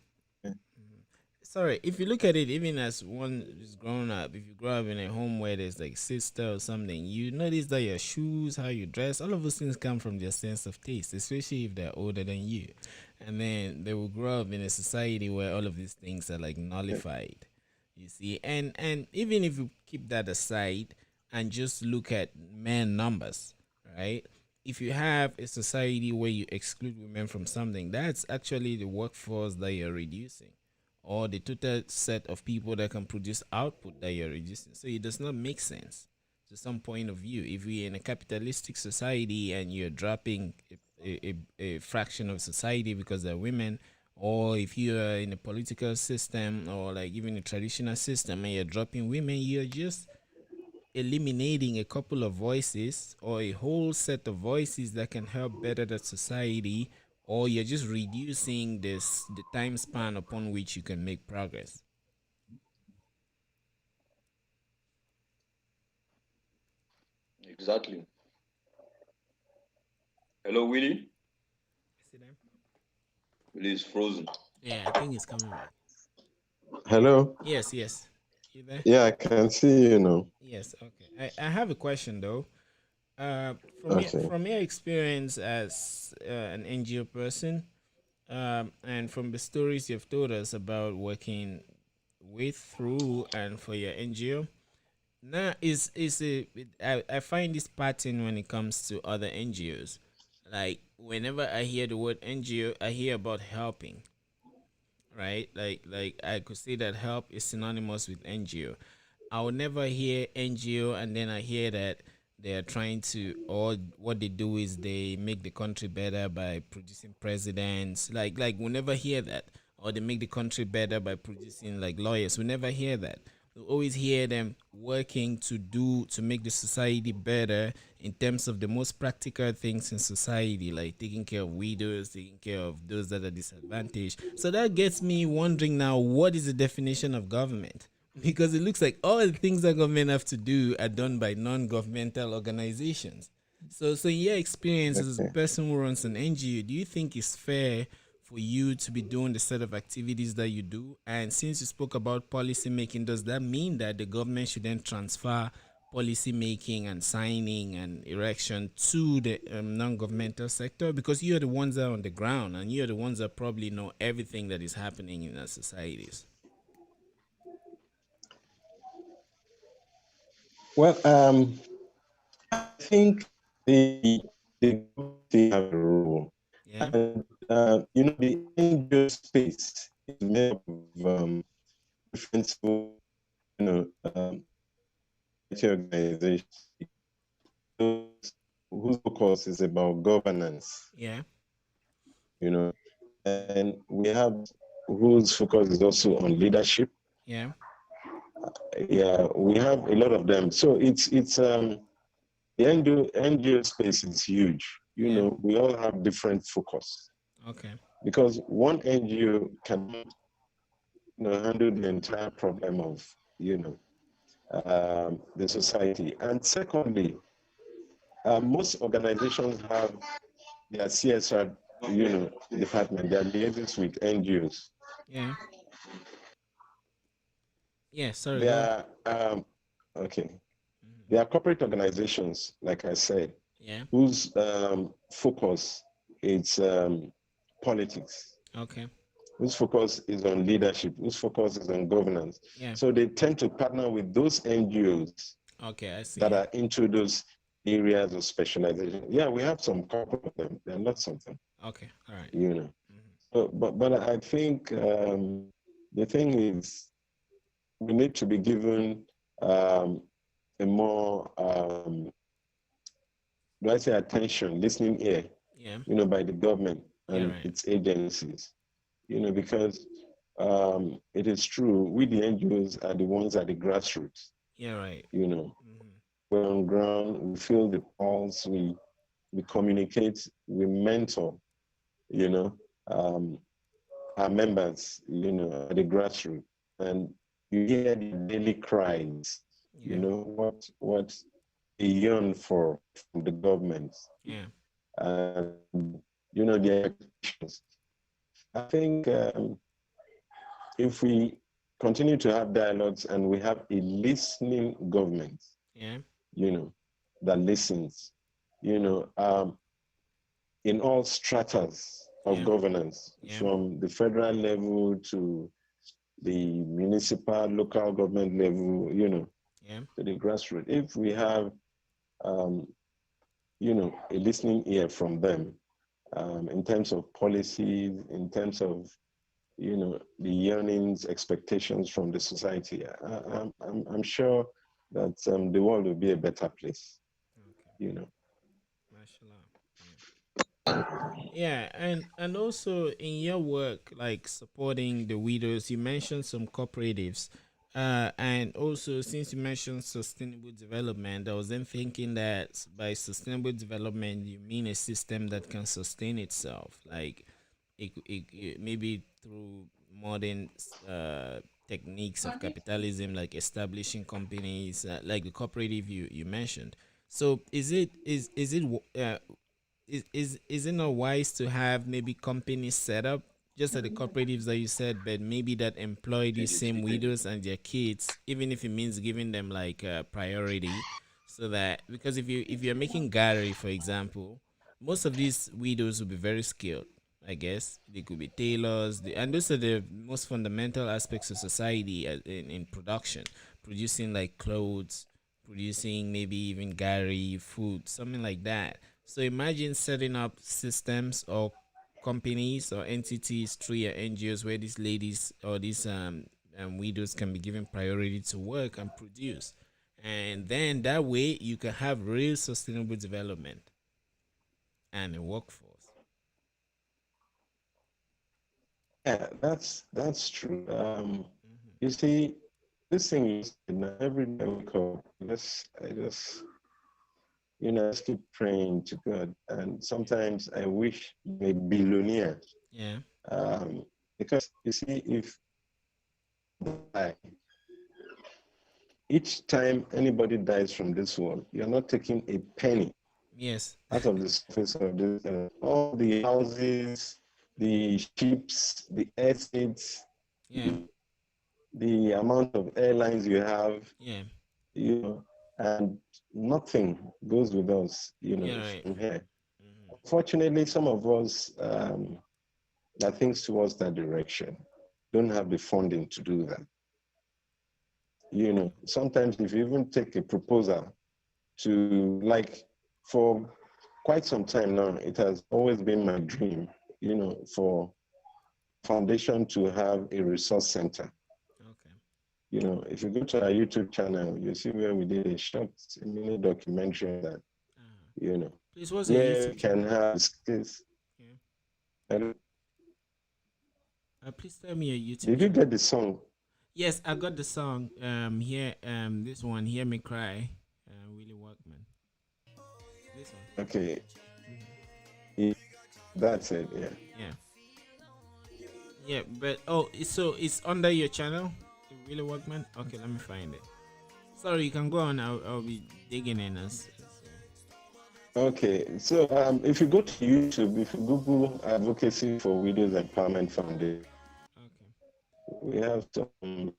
Sorry, if you look at it, even as one is grown up, if you grow up in a home where there's like sister or something, you notice that your shoes, how you dress, all of those things come from their sense of taste, especially if they're older than you. And then they will grow up in a society where all of these things are like nullified. You see, and even if you keep that aside and just look at man numbers, right? If you have a society where you exclude women from something, that's actually the workforce that you're reducing, or the total set of people that can produce output that you're reducing. So it does not make sense to some point of view. If we're in a capitalistic society and you're dropping a fraction of society because they're women, or if you are in a political system or like even a traditional system and you're dropping women, you're just eliminating a couple of voices or a whole set of voices that can help better that society, or you're just reducing the time span upon which you can make progress. Exactly. Hello, Willie. See them? Willie is frozen. Yeah, I think it's coming back. hello? Yes, you there? Yeah, I can see you now. Yes, okay. I have a question though. Okay. from your experience as an NGO person, and from the stories you've told us about working with, through, and for your NGO, now I find this pattern when it comes to other NGOs. Like whenever I hear the word NGO, I hear about helping, right? Like I could say that help is synonymous with NGO. I will never hear NGO and then I hear that they are trying to, or what they do is they make the country better by producing presidents. Like we never hear that. Or they make the country better by producing like lawyers. We never hear that. We always hear them working to make the society better in terms of the most practical things in society, like taking care of widows, taking care of those that are disadvantaged. So that gets me wondering now, what is the definition of government? Because it looks like all the things that government have to do are done by non-governmental organizations. So in your experience as a Okay. person who runs an NGO, do you think it's fair for you to be doing the set of activities that you do? And since you spoke about policy making, does that mean that the government should then transfer policy making and signing and erection to the non-governmental sector? Because you're the ones that are on the ground and you're the ones that probably know everything that is happening in our societies. Well, I think the government have a role, Yeah. and the NGO space is made up of different, you know, organizations whose focus is about governance. Yeah. You know, and we have whose focus is also on leadership. Yeah. Yeah, we have a lot of them. So it's the NGO space is huge. Yeah. We all have different focus Okay. because one NGO can handle the entire problem of the society. And secondly, most organizations have their CSR department. They are liaisons with NGOs. Yeah. Yeah. Sorry. They Go. are okay. Mhm. They are corporate organizations, like I said, Yeah. whose focus is politics, Okay. whose focus is on leadership, whose focus is on governance. Yeah. So they tend to partner with those NGOs Okay. I see. that Yeah. are into those areas of specialization. Yeah, we have some couple of them. There are lots of them, Okay. All right. you know. Mhm. So, but I think the thing is we need to be given um, a more do I say attention, listening ear, Yeah. by the government Yeah. and Right. its agencies, because it is true, we the NGOs are the ones at the grassroots, Yeah. Right. you know, Mhm. we're on ground, we feel the pulse, we communicate, we mentor, you know, um, our members, at the grassroots, and you hear the daily cries, Yeah. what they yearn for from the government, Yeah. and the expectations. I think if we continue to have dialogues and we have a listening government, Yeah. you know, that listens, you know, um, in all stratas of Yeah. governance, Yeah. from the federal level to the municipal, local government level, Yeah. to the grassroots. If we have, um, a listening ear from them in terms of policies, in terms of, the yearnings, expectations from the society, I'm sure that the world will be a better place, Okay. you know. Mashallah. Yeah, and also in your work, like supporting the widows, you mentioned some cooperatives, and also since you mentioned sustainable development, I was then thinking that by sustainable development you mean a system that can sustain itself, like maybe through modern techniques of capitalism, like establishing companies, like the cooperative you mentioned. So is it is it not wise to have maybe companies set up just like the cooperatives that you said, but maybe that employ these same widows and their kids, even if it means giving them like priority, so that because if you're making Gary, for example, most of these widows will be very skilled. I guess they could be tailors, and those are the most fundamental aspects of society in production, producing like clothes, producing maybe even Gary, food, something like that. So imagine setting up systems or companies or entities through your NGOs where these ladies or these widows can be given priority to work and produce, and then that way you can have real sustainable development and a workforce. Yeah, that's true. Hmm. You see, this thing is every day I wake up, I just keep praying to God, and Yeah. sometimes I wish I'm a billionaire. Yeah. Um, because you see, if I, each time anybody dies from this world, you're not taking a penny Yes. out of the surface of this, all the houses, the ships, the estates, Yeah. the amount of airlines you have, Yeah. you know, and nothing goes with us, Yeah. Right. from here. Hmm. Fortunately, some of us that thinks towards that direction don't have the funding to do that. Sometimes if you even take a proposal to, like, for quite some time now, it has always been my dream, for foundation to have a resource center. Okay. If you go to our YouTube channel, you see where we did a short mini documentary that, Uh-huh. you know, Please, what's your where we YouTube can channel? have skills. Yeah. And Please tell me your YouTube did you channel. get the song? Yes, I got the song. Here. This one. Hear me cry. Willie Workman. This one. Okay, Hmm. yeah, that's it. Yeah. Yeah. Yeah. But oh, so it's under your channel, Willie Workman. Okay, let me find it. Sorry, you can go on. I'll be digging in us. Okay, so if you go to YouTube, if you Google Advocacy for Widows Empowerment Foundation, Okay. we have some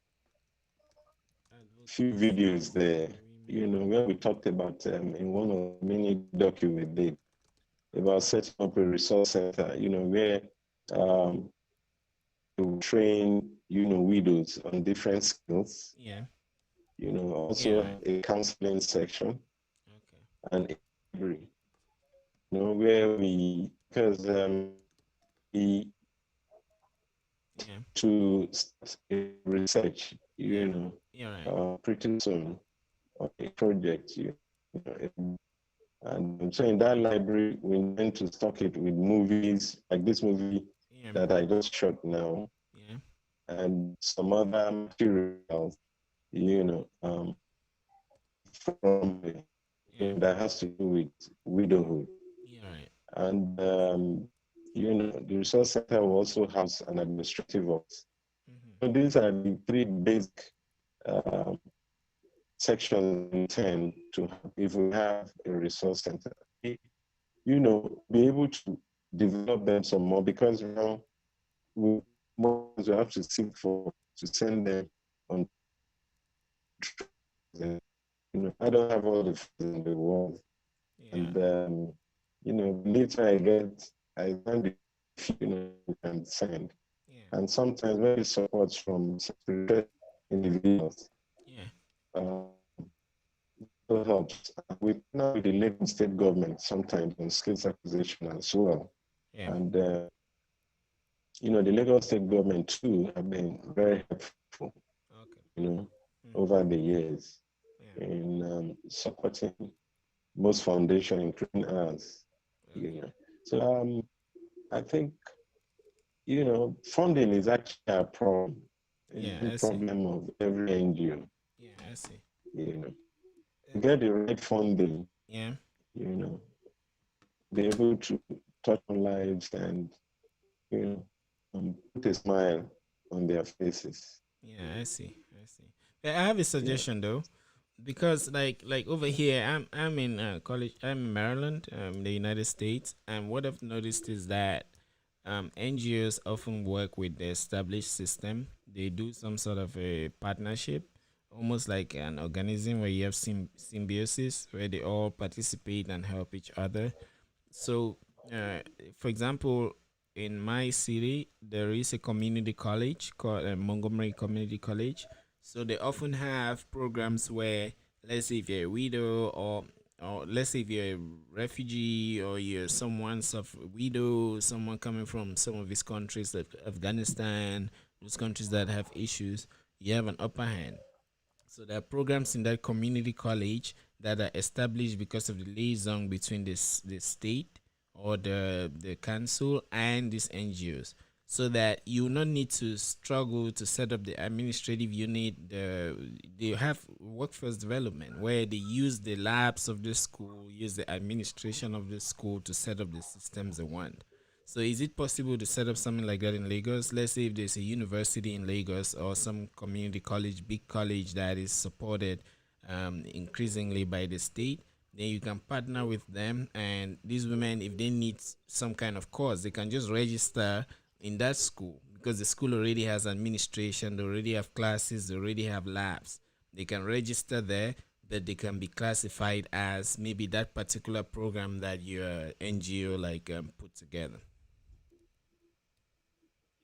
few Advocacy videos there, for women. where we talked about in one of the mini docu we did about setting up a resource center, where um, to train, widows on different skills, Yeah. Yeah. also Right. a counseling section Okay. and a library, where because we Yeah. to start a research, Yeah. Yeah. Right. pretty soon on a project, and so in that library, we intend to stock it with movies, like this movie Yeah. that I just shot now, Yeah. and some other materials, from Yeah. that has to do with widowhood. Yeah. Right. And, the resource center will also house an administrative office. Mm-hmm. So these are the three basic um, sections we intend to have if we have a resource center. Be able to develop them some more, because we we have to seek for to send them on trips. I don't have all the funds in the world, Yeah. and later I find it, we can send, Yeah. and sometimes very support from some individuals. Yeah. Uh, also helps. We partner with the Lagos state government sometimes on skills acquisition as well. Yeah. And, the Lagos state government too have been very helpful, Okay. you know, Mm-hmm. over the years Yeah. in supporting most foundation, including us, you Okay. know. So I think, funding is actually a problem. It's Yeah. a I see. problem of every NGO, Yeah. I see. you know. Uh, To get the right funding, yeah. you know, be able to touch on lives and, put a smile on their faces. Yeah. I see. I see. But I have a Yeah. suggestion though, because like over here, I'm in college. I'm in Maryland, the United States, and what I've noticed is that NGOs often work with the established system. They do some sort of a partnership, almost like an organism where you have symbiosis, where they all participate and help each other. So, uh, for example, in my city, there is a community college called Montgomery Community College. So they often have programs where, let's say, if you're a widow, or let's say if you're a refugee, or you're someone's of widow, someone coming from some of these countries, like Afghanistan, those countries that have issues, you have an upper hand. So there are programs in that community college that are established because of the liaison between the state or the council and these NGOs. So that you will not need to struggle to set up the administrative unit. They have workforce development where they use the labs of the school, use the administration of the school to set up the systems they want. So is it possible to set up something like that in Lagos? Let's say if there's a university in Lagos or some community college, big college that is supported increasingly by the state, then you can partner with them. And these women, if they need some kind of course, they can just register in that school because the school already has administration, they already have classes, they already have labs. They can register there, that they can be classified as maybe that particular program that your NGO like put together.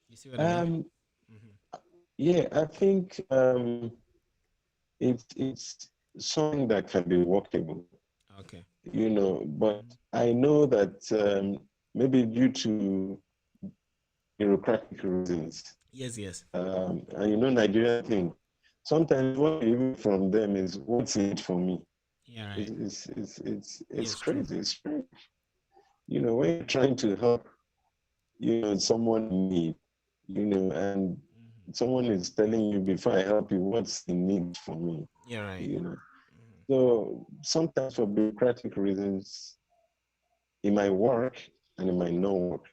You see what I mean? Um, Mm-hmm. yeah, I think it's something that can be workable, Okay. but Mm-hmm. I know that maybe due to bureaucratic reasons, Yes, yes. and Nigerian thing, sometimes what you hear from them is what's in it for me. Yeah, right. It's Yes, true. crazy, it's strange. When you're trying to help, someone in need, and Mm-hmm. someone is telling you before I help you, what's the need for me, Yeah, right. you know. Mm-hmm. So sometimes for bureaucratic reasons, it might work and it might not work.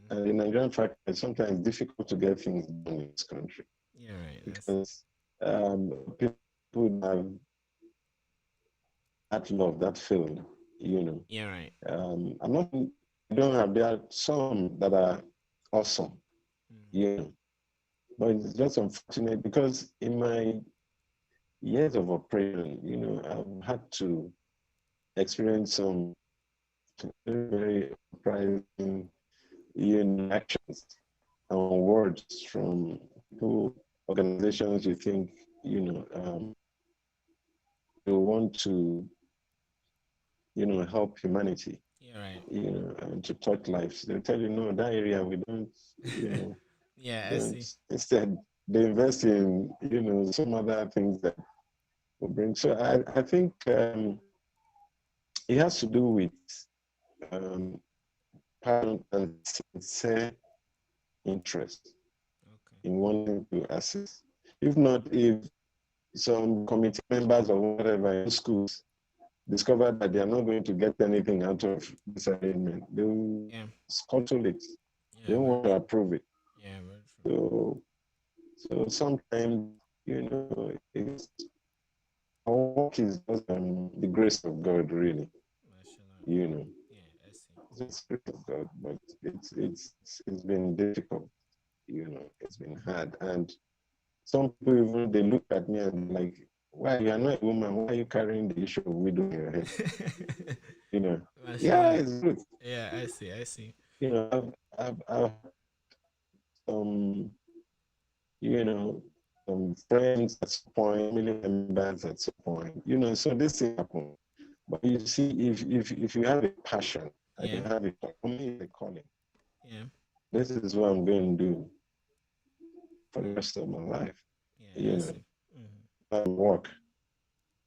And Mm-hmm. the Nigerian fact is sometimes difficult to get things done in this country Yeah, right. That's because people have that love, that feeling, you know. yeah, right. I'm not, I don't have, there are some that are awesome, Mm-hmm. you know, but it's just unfortunate because in my years of operation, I've had to experience some very, very surprising, actions and words from people, organizations you think, you want to, help humanity, Yeah, right. and to touch lives. They'll tell you, no, that area we don't, Yeah, I don't. see. Instead, they invest in, some other things that will bring. So I think it has to do with um, passion and sincere interest Okay. in wanting to assist. If not, if some committee members or whatever in schools discover that they are not going to get anything out of this arrangement, they will Yeah. scuttle it. They Yeah, don't very want to true. approve it. Yeah, very true. So sometimes, our work is just the grace of God, really. Mashallah. You know, Yeah, I see. it's the grace of God, but it's been difficult. It's been hard, and some people even they look at me and like, why you are not a woman? Why are you carrying the issue of widow in your head? You know, yeah, Mashallah. it's good. Yeah, I see. I see. I've some, you know, some friends at some point, family members at some point, so this thing happen. But you see, if you have a passion and you Yeah. have a calling, Yeah. this is what I'm going to do for the rest of my life. Yeah, You I know, see. Mm-hmm. my work.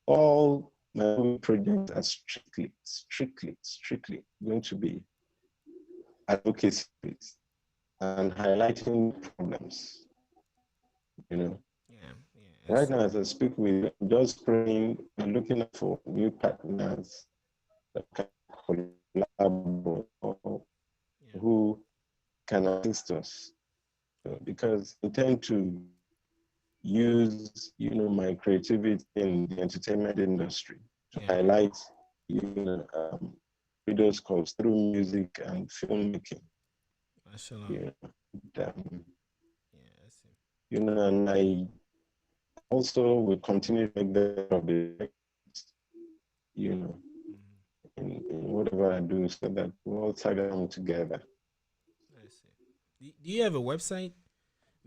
All my own projects are strictly going to be advocacy based and highlighting problems. You know, Yeah. Yeah, I right see. now as I speak with you, I'm just praying and looking for new partners that can collaborate or Yeah. who can assist us. Because I intend to use, my creativity in the entertainment industry to Yeah. highlight, videos calls through music and filmmaking. Mashallah. You know, and, Yeah, I see. and I also will continue to make the of the, you know, in whatever I do, so that we all tag along together. I see. Do you have a website?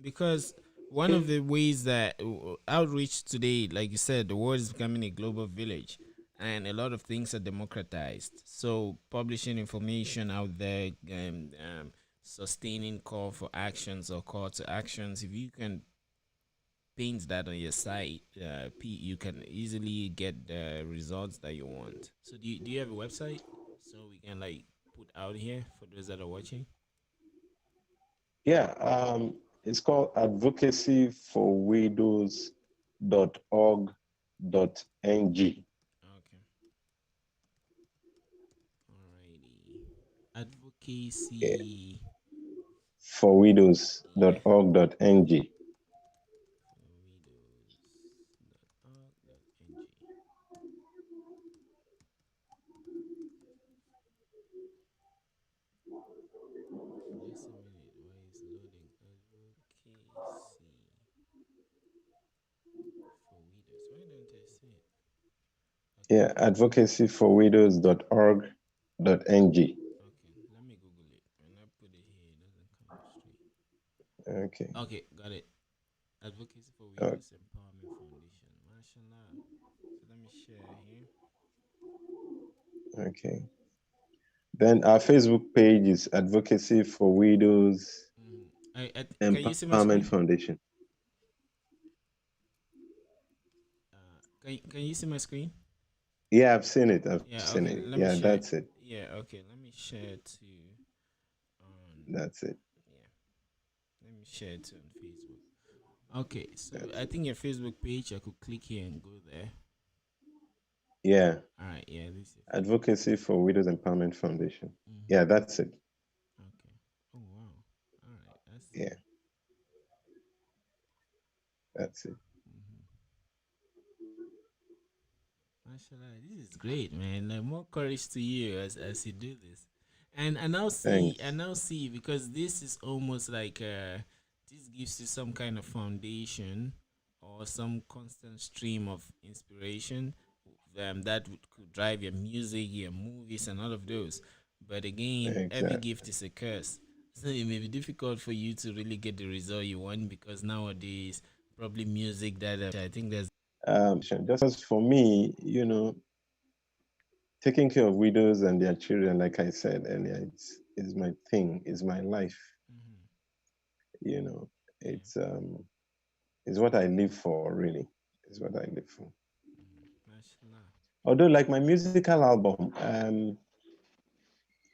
Because one of the ways that outreach today, like you said, the world is becoming a global village, and a lot of things are democratized. So publishing information out there, sustaining call for actions or call to actions, if you can paint that on your site, you can easily get the results that you want. So do you have a website so we can like put out here for those that are watching? Yeah, it's called advocacyforwidows.org.ng. Okay. Alrighty. Yeah, Advocacy. Yeah. forwidows.org.ng. Widows.org.ng. Just a minute while it's loading. Advocacy for widows. Why don't I see it? Okay. Yeah, advocacyforwidows.org.ng. Okay. Let me Google it. When I put it here, it doesn't come up straight. Okay. Okay, got it. Advocacy for Uh, Widows Empowerment Foundation. Mashallah. So let me share here. okay. Then our Facebook page is Advocacy for Widows Can you see my Empowerment screen? Foundation. Can you see my screen? Yeah, I've seen it. I've Yeah, seen okay. it. Let me Yeah, share. that's it. Yeah, okay. Let me share to That's it. yeah. Let me share to on Facebook. Okay, so That's I it. think your Facebook page, I could click here and go there. Yeah. All right, yeah, this is Advocacy for Widows Empowerment Foundation. mm-hmm. Yeah, that's it. Okay. Oh wow. All right, that's Yeah, that's it. mm-hmm. Mashallah, this is great, man. Like more courage to you as you do this. And I Thanks. now see because this is almost like this gives you some kind of foundation or some constant stream of inspiration could drive your music, your movies, and all of those. But again, every Exactly. gift is a curse. So it may be difficult for you to really get the result you want because nowadays, probably music that I think there's. Just as for me, taking care of widows and their children, like I said earlier, is my thing, is my life. Mhm. You know, Yeah. it's what I live for, really. It's what I live for. Mashallah. Although, like my musical album,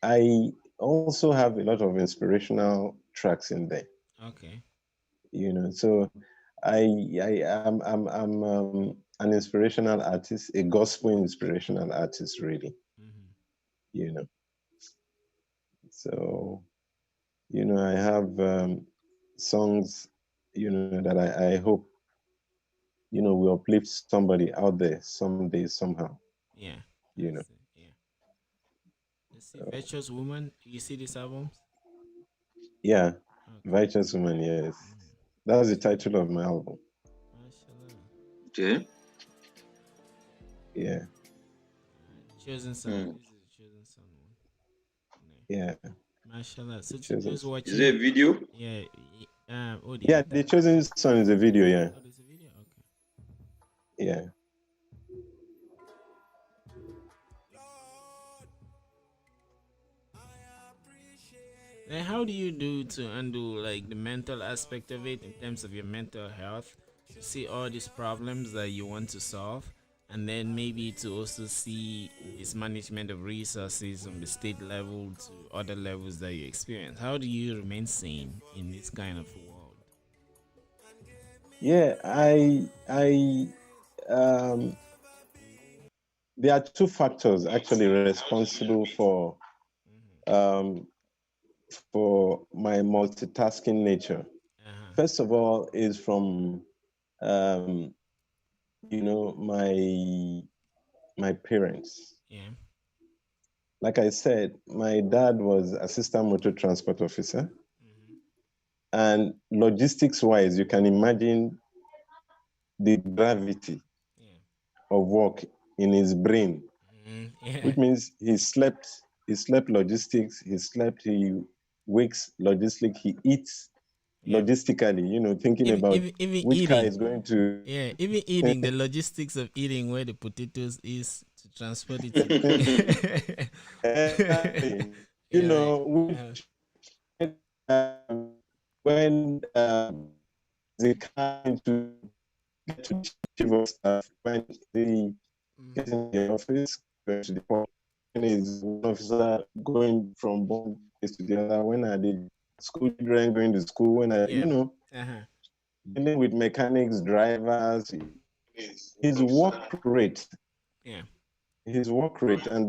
I also have a lot of inspirational tracks in there. Okay. So I'm an inspirational artist, a gospel inspirational artist, really. Mm-hmm. You know, so I have songs, that I hope will uplift somebody out there someday somehow. Yeah. You know, Yeah. Let's see. Virtuous Woman. You see these albums? yeah, Okay. Righteous Woman, yes, Mm. that's the title of my album. Mashallah. Okay. Yeah, Chosen Son. Hmm. This is the Chosen Son one. yeah, Mashallah. So to Chosen. those Is there a watching, video? yeah. Oh, the Yeah, actor. the Chosen Son is a video. Yeah, Oh, there's a video. Okay. yeah. Then how do you do to undo like the mental aspect of it in terms of your mental health to see all these problems that you want to solve, and then maybe to also see this management of resources from the state level to other levels that you experience? How do you remain sane in this kind of world? Yeah, um, there are two factors actually responsible Mm-hmm. um, for my multitasking nature. Uh-huh. First of all, is from um, my parents. Yeah. Like I said, my dad was assistant motor transport officer, Mm-hmm. and logistics wise, you can imagine the gravity Yeah. of work in his brain, Yeah. which means he slept logistics, he wakes logistic, he eats Yeah. logistically, thinking about Even which car eating. is going to. Yeah, even eating, the logistics of eating where the potatoes is to transport it to. Exactly. Yeah, like Which when they come to get to the chief of staff, when they get mhm. in the office, going to the point, when is one officer going from one place to the other, when are the school children going to school, when are, Yeah. Uh-huh. dealing with mechanics, drivers, his work rate, Yeah. and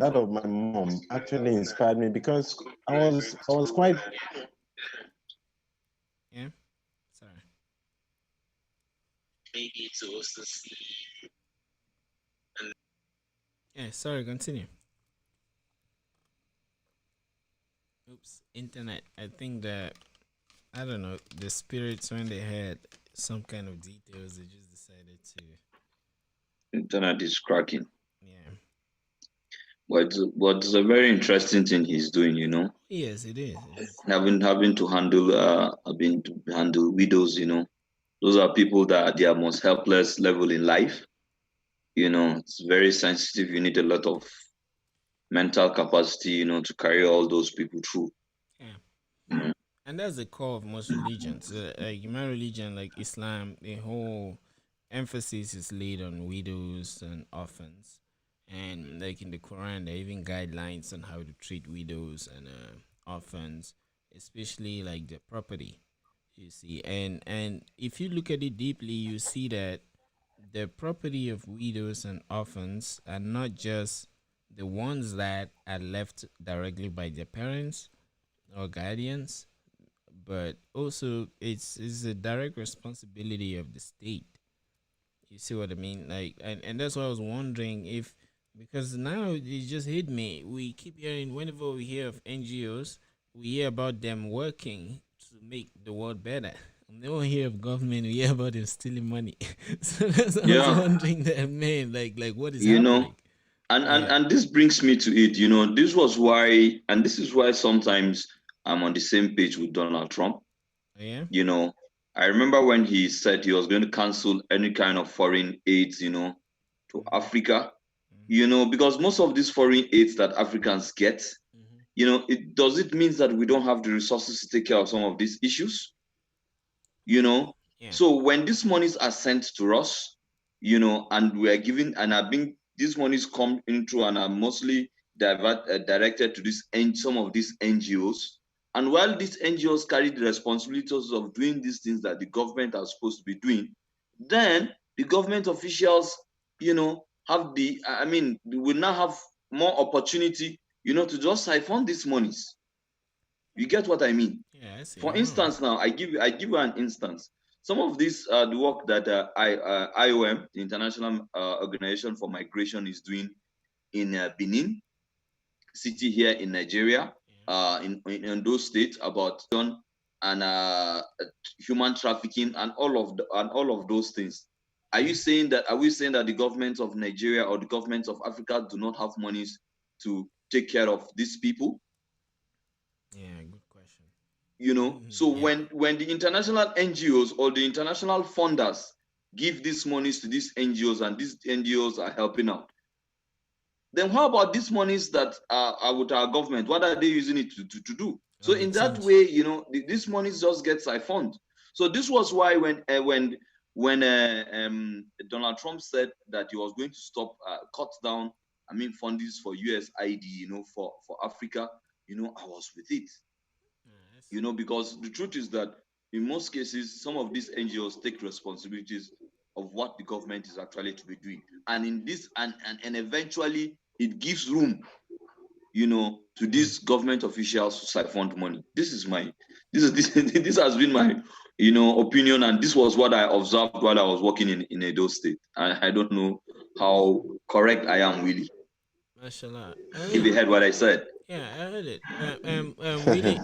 that of my mom actually inspired me because I was quite. Yeah. Sorry. Yeah, sorry, continue. Oops, internet. I think that I don't know, the spirits when they had some kind of details they just decided to Internet is cracking. yeah. But it's a very interesting thing he's doing, you know. Yes, it is. It is. Having to handle having to handle widows, you know. Those are people that are their most helpless level in life. You know, it's very sensitive. You need a lot of mental capacity, you know, to carry all those people through. Yeah. You know? And that's the core of most religions. Like my religion, like Islam, the whole emphasis is laid on widows and orphans. And like in the Quran, there are even guidelines on how to treat widows and orphans, especially like their property. You see, and if you look at it deeply, you see that the property of widows and orphans are not just the ones that are left directly by their parents or guardians, but also it's a direct responsibility of the state. You see what I mean? Like, and that's why I was wondering if, because now it just hit me. We keep hearing, whenever we hear of NGOs, we hear about them working to make the world better. We don't hear of government. We hear about them stealing money. So that's why I was Yeah, wondering that, man. Like what is you know, happening? and, and Yeah. and this brings me to it. You know, this was why, and this is why sometimes I'm on the same page with Donald Trump. Yeah. You know, I remember when he said he was going to cancel any kind of foreign aids, you know, to Mm-hmm. Africa. Mm-hmm. You know, because most of these foreign aids that Africans get, Mm-hmm. you know, it mean that we don't have the resources to take care of some of these issues, you know. Yeah. So when these monies are sent to us, you know, and we are giving and are being these monies come into and are mostly directed to some of these NGOs. And while these NGOs carry the responsibilities of doing these things that the government are supposed to be doing, then the government officials, you know, will now have more opportunity, you know, to just siphon these monies. You get what I mean? Yeah. I see. For Mm-hmm. instance, now I give you an instance. Some of this the work that IOM, the International Organization for Migration, is doing in Benin City here in Nigeria, Yeah. in those states about and human trafficking and all of those things. Yeah. Are we saying that the government of Nigeria or the governments of Africa do not have monies to take care of these people? Yeah. Good question. You know, so Yeah. when the international NGOs or the international funders give these monies to these NGOs and these NGOs are helping out, then how about these monies that are with our government? What are they using it to do? So On the in that change. way, you know, these monies just get siphoned. So this was why when Donald Trump said that he was going to stop cut down, I mean, fundings for USID, you know, for Africa, you know, I was with it. Yeah, I You see. know, because the truth is that in most cases, some of these NGOs take responsibilities of what the government is actually to be doing. And in this, and eventually it gives room, you know, to Mm. these government officials to siphon money. This has been my, you know, opinion, and this was what I observed while I was working in Edo State. I don't know how correct I am, really. Mashallah. I If you mean, heard what I said. yeah, I heard it.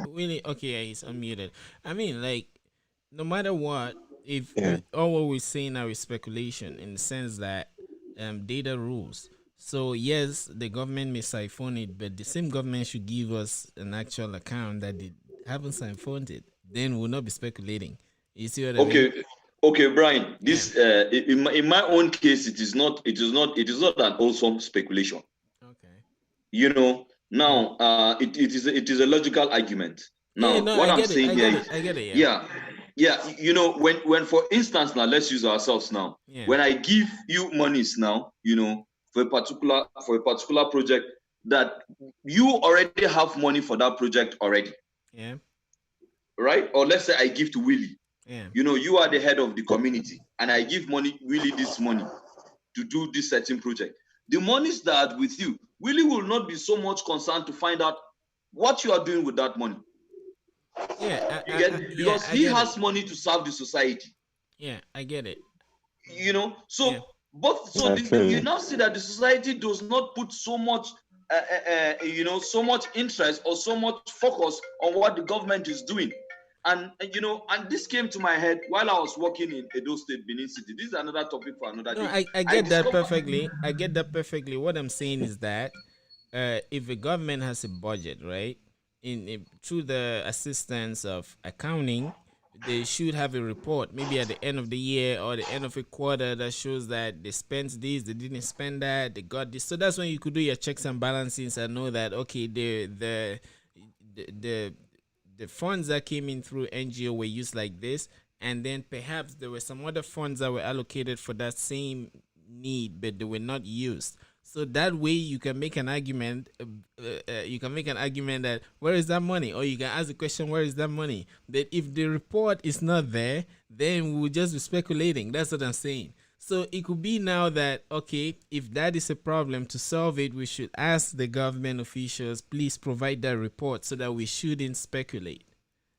Willie, okay, yeah, he's unmuted. I mean, like, no matter what, if Yeah. all what we're saying now is speculation in the sense that data rules. So yes, the government may siphon it, but the same government should give us an actual account that they haven't siphoned it. Then we'll not be speculating. You see what I mean? Okay, Brian. Yeah. This in my own case, it is not an awesome speculation. Okay. You know, now it is a logical argument. Yeah, Now, no, what I I'm get it. saying I here get is, it. I get it. Yeah. yeah, you know, when for instance, now let's use ourselves now. Yeah. When I give you monies now, you know, for a particular project that you already have money for that project already, Yeah. right? Or let's say I give to Willie. Yeah. You know, you are the head of the community, and I give Willie this money to do this certain project. The monies that are with you, Willie will not be so much concerned to find out what you are doing with that money. Yeah. You get, because I he get it. has money to serve the society. Yeah, I get it. You know, so Yeah. you now see that the society does not put so much you know, so much interest or so much focus on what the government is doing. And you know, and this came to my head while I was working in Edo State, Benin City. This is another topic for another No, day. I I get that discovered, perfectly. I get that perfectly. What I'm saying is that if a government has a budget, right, through the assistance of accounting, they should have a report, maybe at the end of the year or the end of a quarter, that shows that they spent this, they didn't spend that, they got this. So that's when you could do your checks and balances and know that okay, the the funds that came in through NGO were used like this, and then perhaps there were some other funds that were allocated for that same need, but they were not used. So that way, you can make an argument. You can make an argument that where is that money, or you can ask the question, where is that money? But if the report is not there, then we'll just be speculating. That's what I'm saying. So it could be now that okay, if that is a problem, to solve it, we should ask the government officials, please provide that report so that we shouldn't speculate.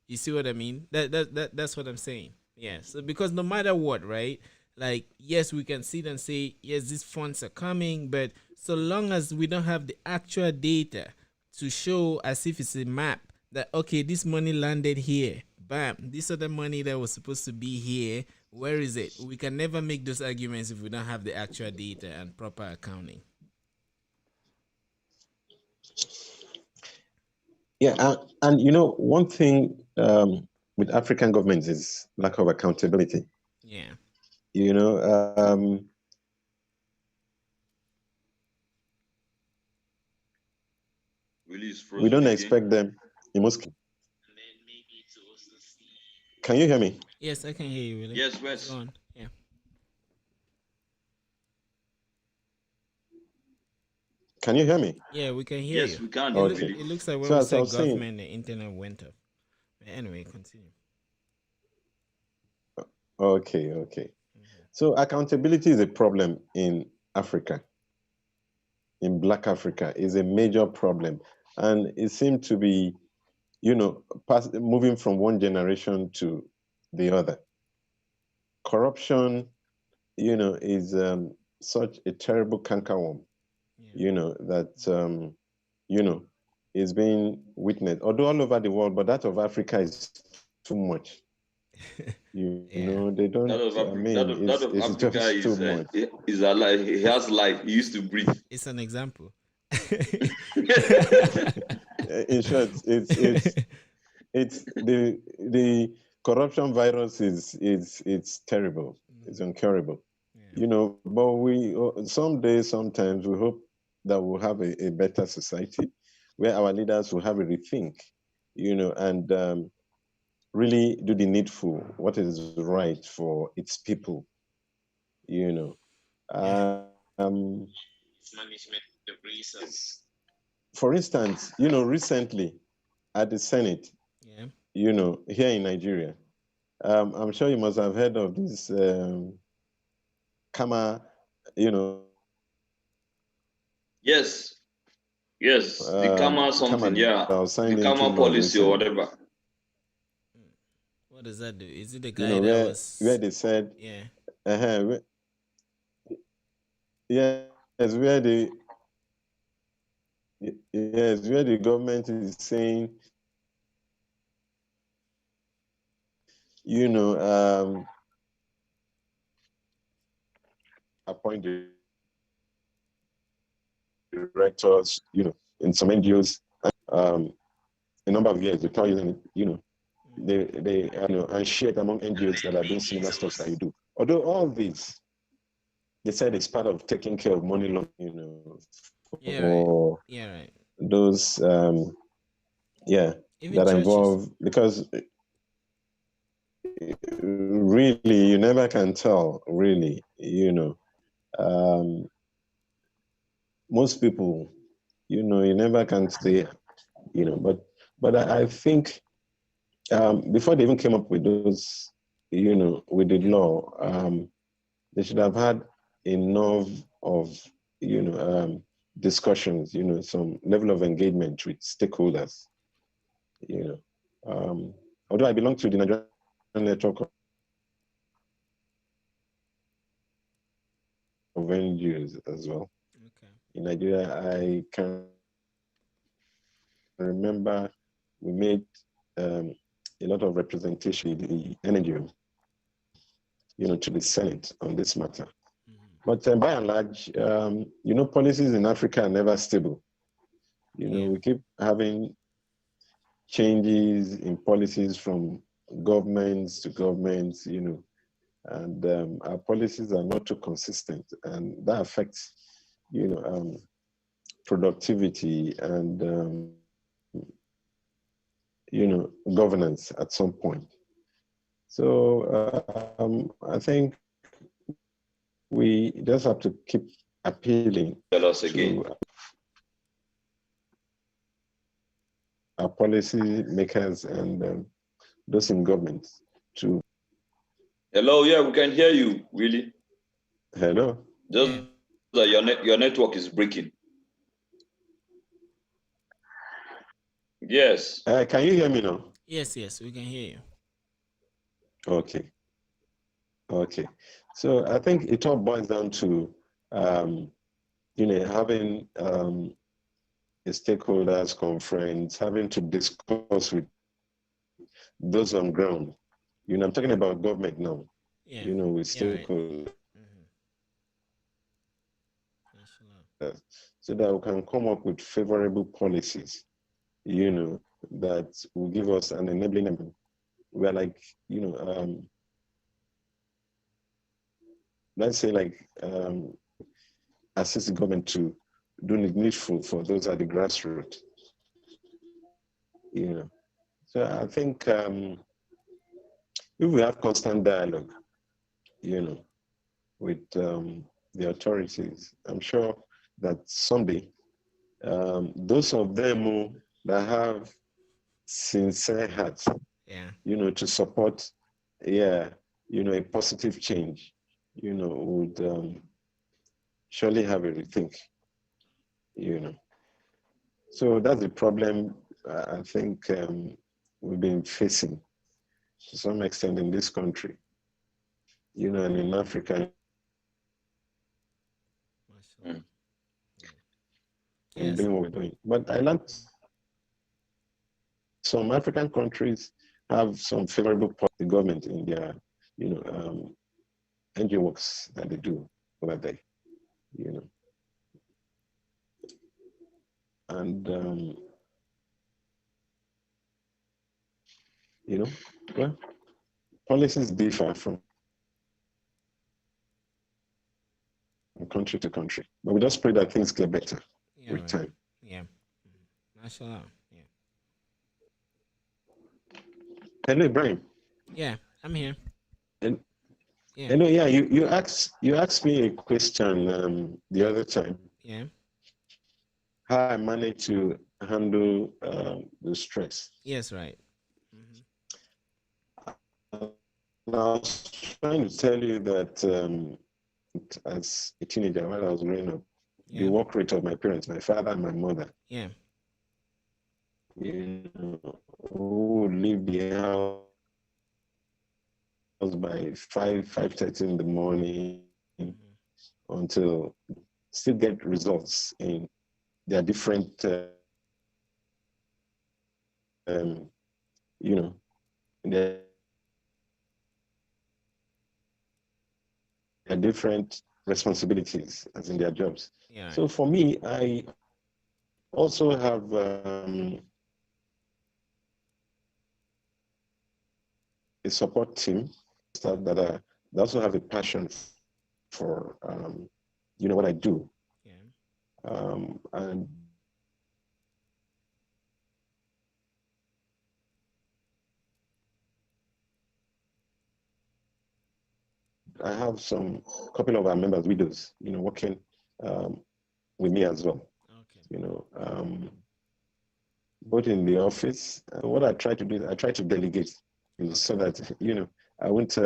You see what I mean? That's what I'm saying. Yeah. So because no matter what, right? Like yes, we can sit and say yes, these funds are coming, but so long as we don't have the actual data to show as if it's a map that okay, this money landed here, bam, this other money that was supposed to be here, where is it? We can never make those arguments if we don't have the actual data and proper accounting. Yeah, and you know, one thing with African governments is lack of accountability. Yeah. You know, we don't expect them in most. Can you hear me? Yes, I can hear you, Willie. yes, Wes. Go on. Yeah. Can you hear me? Yeah, we can hear you. Yes, we can. Okay. It looks like when So we as I said was saying- government, the internet went up. But anyway, continue. Okay. So accountability is a problem in Africa. In Black Africa is a major problem, and it seemed to be, you know, moving from one generation to the other. Corruption, you know, is such a terrible cankerworm, you know, that you know, is being witnessed, although all over the world, but that of Africa is too much. You know, they don't. That of Africa just too much. Is alive. He has life. He used to breathe. It's an example. In short, it's the corruption virus is terrible. It's incurable. You know, but we sometimes we hope that we'll have a better society where our leaders will have a rethink, you know, and really do the needful, what is right for its people, you know. For instance, you know, recently at the Senate, you know, here in Nigeria, I'm sure you must have heard of this Kama, you know. Yes, the Kama something, the Kama policy or whatever. What does that do? Is it the guy that was where they said, yeah, yes, where the government is saying, you know, appoint directors, in some NGOs, a number of years without using it, they and share it among NGOs that are doing similar stuff that you do. Although all these, they said it's part of taking care of money laundering, for those, even that are involved, because really you never can tell, really, most people, you never can say, but I think before they even came up with those, with the law, they should have had enough of, discussions, some level of engagement with stakeholders, although I belong to the Nigerian network of NGOs as well. Okay. In Nigeria, I can remember we made a lot of representation in the NGO, to the Senate on this matter. But by and large, policies in Africa are never stable. We keep having changes in policies from governments to governments, and our policies are not too consistent, and that affects, productivity and, governance at some point. So I think we just have to keep appealing to our policy makers and those in government to. Hello, yeah, we can hear you, Willie. Hello. Just that your network is breaking. Yes. Can you hear me now? Yes, we can hear you. Okay. So I think it all boils down to, having a stakeholders conference, having to discuss with those on ground. I'm talking about government now. With stakeholders. So that we can come up with favorable policies, that will give us an enabling element. We're like, let's say assist the government to do the needful for those at the grassroots. So I think if we have constant dialogue, with the authorities, I'm sure that someday, those of them who that have sincere hearts, to support, a positive change, would surely have a rethink, So that's the problem I think we've been facing to some extent in this country, and in Africa. In doing what we're doing. But I learned some African countries have some favorable policy government in their, NGO works that they do over there, And, well, policies differ from country to country. But we just pray that things get better with time. Mashallah. Hello, Ibrahim. Yeah, I'm here. Hello, you asked me a question the other time. How I manage to handle the stress. Yes, right. I was trying to tell you that as a teenager, while I was growing up, the work rate of my parents, my father and my mother, who would leave the house by 5:30 in the morning until still get results in their different, in their different responsibilities as in their jobs. Yeah. So for me, I also have a support team staff that also have a passion for what I do. Yeah. And I have some couple of our members, widows, working with me as well. Okay. Both in the office. What I try to do is I try to delegate, so that I won't.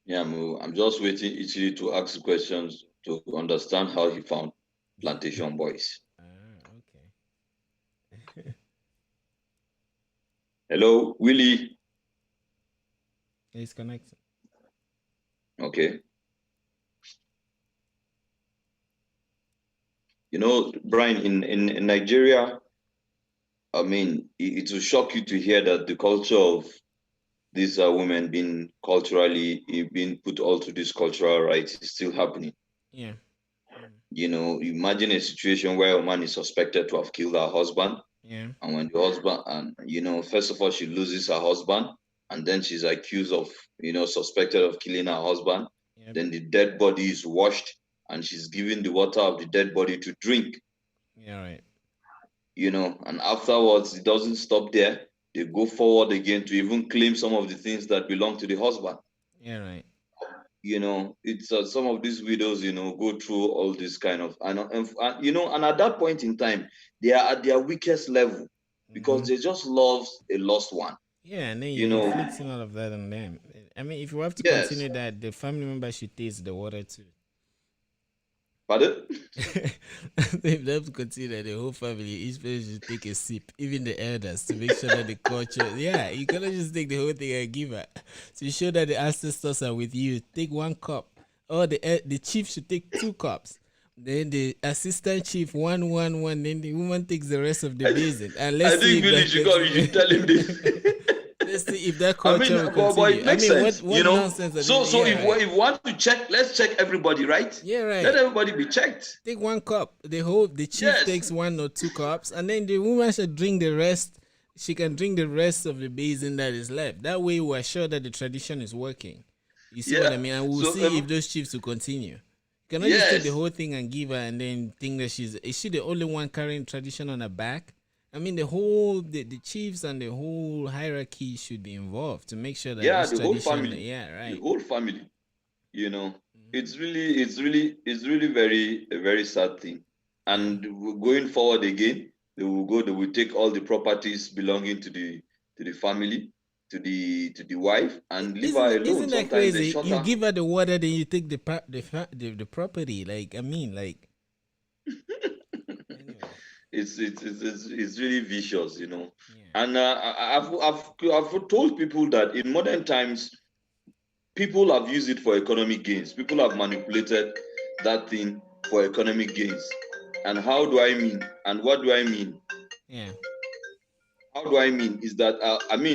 Yeah, I'm just waiting Ichiri to ask questions to understand how he found Plantation Boys. Okay. Hello, Willie. It's connected. Okay. Brian, in Nigeria, I mean, it will shock you to hear that the culture of these women being put all to this cultural rights is still happening. Yeah. Imagine a situation where a man is suspected to have killed her husband. Yeah. And when the husband, and first of all, she loses her husband, and then she's accused of, suspected of killing her husband. Yep. Then the dead body is washed, and she's given the water of the dead body to drink. Yeah, right. And afterwards, it doesn't stop there. They go forward again to even claim some of the things that belong to the husband. Yeah, right. It's some of these widows, go through all this kind of, and at that point in time, they are at their weakest level because they just love a lost one. Yeah, and then you're inflicting all of that on them. I mean, if you have to continue that, the family member should taste the water too. Pardon? If they have to continue that, the whole family, each person should take a sip, even the elders, to make sure that the culture. Yeah, you cannot just take the whole thing and give her. To show that the ancestors are with you, take 1 cup. Or the chief should take 2 cups. Then the assistant chief one. Then the woman takes the rest of the basin. And let's see if Willie should come. You should tell him this. Let's see if that culture will continue. But it makes sense, what nonsense? So if you want to check, let's check everybody, right? Yeah, right. Let everybody be checked. Take 1 cup. The chief takes 1 or 2 cups, and then the woman should drink the rest. She can drink the rest of the basin that is left. That way, we're sure that the tradition is working. You see what I mean? And we'll see if those chiefs will continue. You cannot just take the whole thing and give her, and then think that is she the only one carrying tradition on her back? I mean, the chiefs and the whole hierarchy should be involved to make sure that the whole family. Yeah, right. The whole family. It's really very a very sad thing. And going forward again, they will take all the properties belonging to the family, to the wife, and leave her alone. Isn't that crazy? You give her the water, then you take the property. Like, I mean, like. Anyway. It's really vicious, And I've told people that in modern times, people have used it for economic gains. People have manipulated that thing for economic gains. And how do I mean? And what do I mean? Yeah. How do I mean? Is that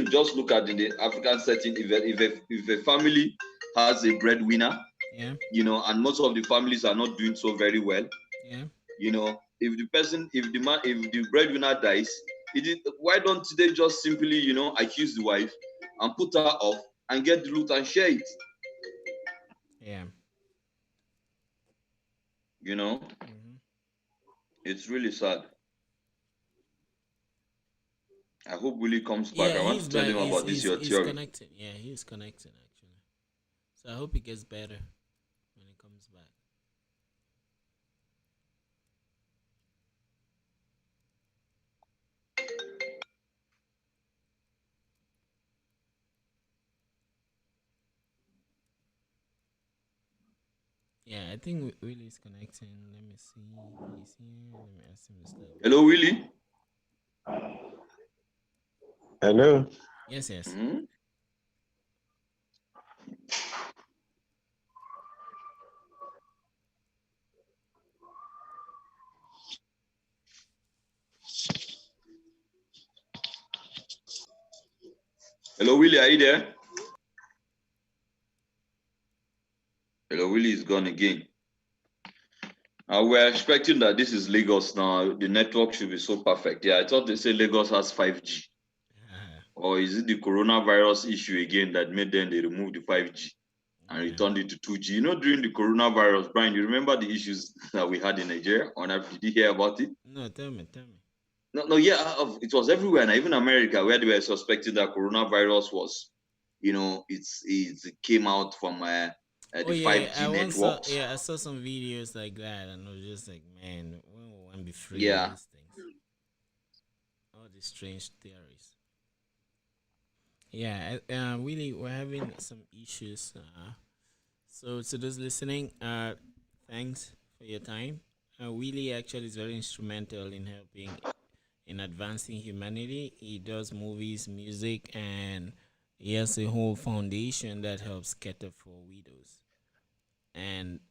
just look at the African setting. If a family has a breadwinner, and most of the families are not doing so very well, if the breadwinner dies, why don't they just simply, accuse the wife and put her off and get the loot and share it? Yeah. It's really sad. I hope Willie comes back. I want to tell him about this, your theory. He's connecting. Yeah, he's connecting, actually. So I hope it gets better when he comes back. Yeah, I think Willie is connecting. Let me see. He's here. Let me ask him to start. Hello, Willie. Hello. Yes. Hello, Willie, are you there? Hello, Willie is gone again. We're expecting that this is Lagos now. The network should be so perfect. Yeah, I thought they say Lagos has 5G. Or is it the coronavirus issue again that made them they remove the 5G and returned it to 2G? You know, during the coronavirus, Brian, you remember the issues that we had in Nigeria? Did you hear about it? No, tell me. No, yeah, it was everywhere, and even America, where they were suspecting that coronavirus was, it came out from the 5G networks. I saw some videos like that, and I was just like, man, when will one be free Yeah. of these things? All these strange theories. Yeah, really, we're having some issues. So to those listening, thanks for your time. Willie actually is very instrumental in helping in advancing humanity. He does movies, music, and he has a whole foundation that helps cater for widows. And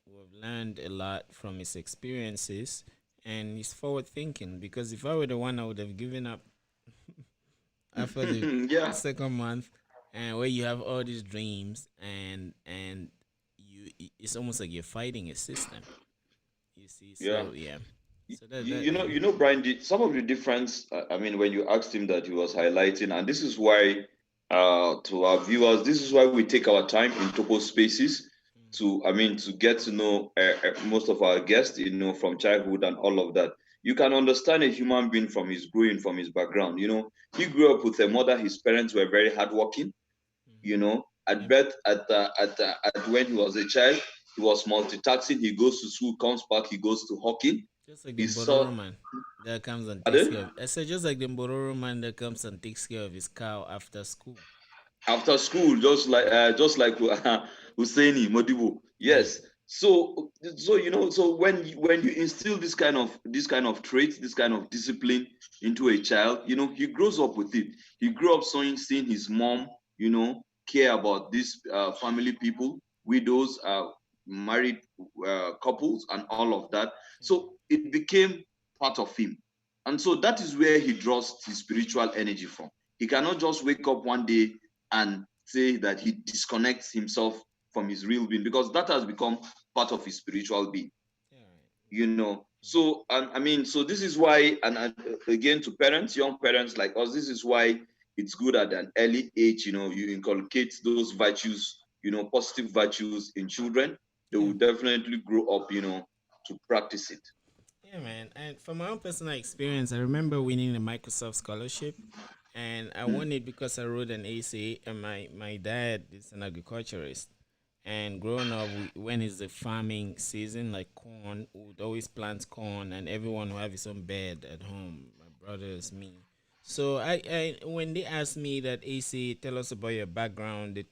we've learned a lot from his experiences, and he's forward thinking. Because if I were the one, I would have given up after the second month, and where you have all these dreams, and it's almost like you're fighting a system. You see, so yeah. So Brian, some of the difference, when you asked him that, he was highlighting, and this is why, to our viewers, this is why we take our time in Topoh Spaces to get to know most of our guests, from childhood and all of that. You can understand a human being from his growing, from his background. He grew up with a mother. His parents were very hardworking. At birth, at when he was a child, he was multitasking. He goes to school, comes back, he goes to hockey. Just like the Bororo man that comes and takes care of. I said, just like the Bororo man that comes and takes care of his cow after school. After school, just like Husseini Modibo. Yes. So when you instill this kind of trait, this kind of discipline into a child, he grows up with it. He grew up seeing his mom, care about these family people, widows, married couples, and all of that. So it became part of him. And so that is where he draws his spiritual energy from. He cannot just wake up one day and say that he disconnects himself from his real being, because that has become part of his spiritual being. So so this is why, and again, to parents, young parents like us, this is why it's good at an early age, you inculcate those virtues, positive virtues in children. They will definitely grow up, to practice it. Yeah, man. And from my own personal experience, I remember winning a Microsoft scholarship, and I won it because I wrote an essay. And my dad is an agriculturist, and growing up, when it's the farming season, like corn, we would always plant corn, and everyone will have his own bed at home. My brothers, me. So I when they asked me that essay, tell us about your background. The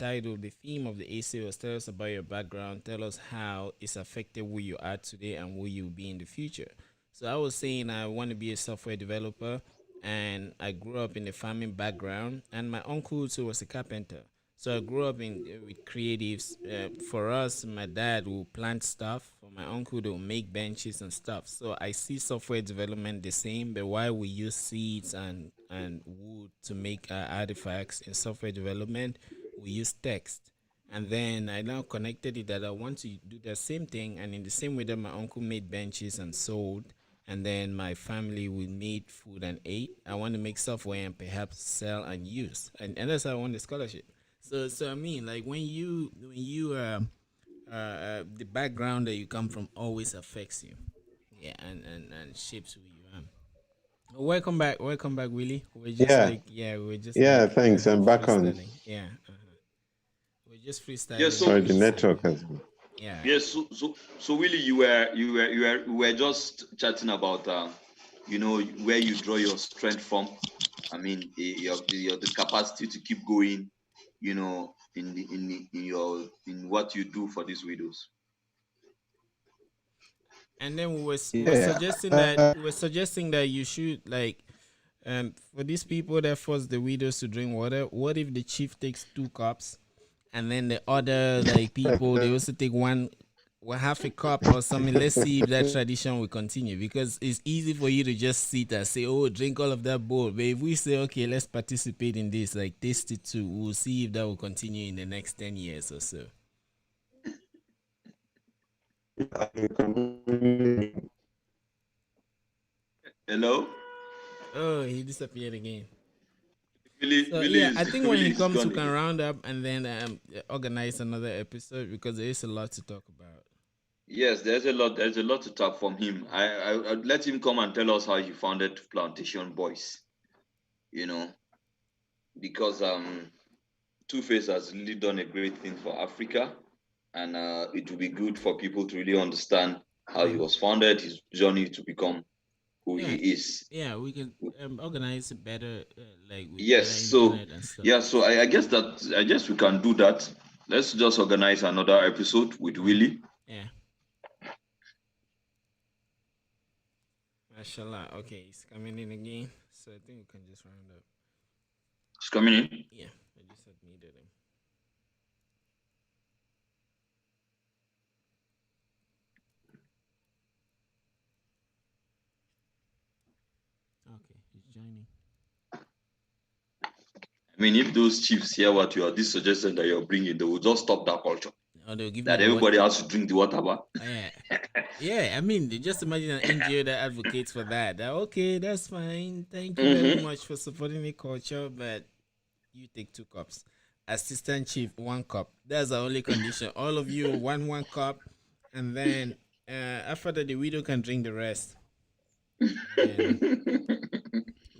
theme of the essay was tell us about your background. Tell us how it's affected who you are today and who you'll be in the future. So I was saying I want to be a software developer, and I grew up in a farming background, and my uncle too was a carpenter. So I grew up in with creatives. For us, my dad will plant stuff. For my uncle, they will make benches and stuff. So I see software development the same, but while we use seeds and wood to make artifacts in software development, we use text. And then I now connected it that I want to do the same thing. And in the same way that my uncle made benches and sold, and then my family will made food and ate, I want to make software and perhaps sell and use. And that's how I won the scholarship. So I mean, like when you the background that you come from always affects you, yeah, and shapes who you are. Welcome back, Willie. We're just thanks. I'm back on. Yeah, we're just freestyling. Yeah, sorry, the network has been. Yeah. Yes. So Willie, we were just chatting about where you draw your strength from. I mean, the capacity to keep going, in what you do for these widows. And then we were suggesting that you should, like, for these people that force the widows to drink water, what if the chief takes 2 cups, and then the other, like, people, they also take 1 we'll have a cup or something. Let's see if that tradition will continue, because it's easy for you to just sit and say, "Oh, drink all of that bowl." But if we say, "Okay, let's participate in this, like taste it too," we'll see if that will continue in the next 10 years or so. Hello? Oh, he disappeared again. Willie, So Willie yeah, is I think when Willie he is comes, we gone can again. round up and then organize another episode, because there is a lot to talk about. Yes, there's a lot. There's a lot to talk from him. I'd let him come and tell us how he founded Plantation Boys. You know, because Two Face has really done a great thing for Africa, and it will be good for people to really understand how he Mm. was founded, his journey to become who he Yeah, is. yeah, we can organize it better, like with Yes. better So internet and stuff. yeah. So I guess we can do that. Let's just organize another episode with Mm. Willie. Yeah, mashallah. Okay, he's coming in again, so I think we can just round up. He's coming in. Yeah, I just admitted him. Okay, he's joining. I mean, if those chiefs hear what you are this suggestion that you're bringing, they will just stop that culture. Oh, they'll give me That the what? everybody has to drink the water, but Yeah, yeah. I mean, just imagine an NGO that advocates for that. Okay, that's fine. Thank you very mm-hmm. much for supporting the culture, but you take 2 cups. Assistant chief, 1 cup. That's the only condition. All of you, one cup, and then after that, the widow can drink the rest. And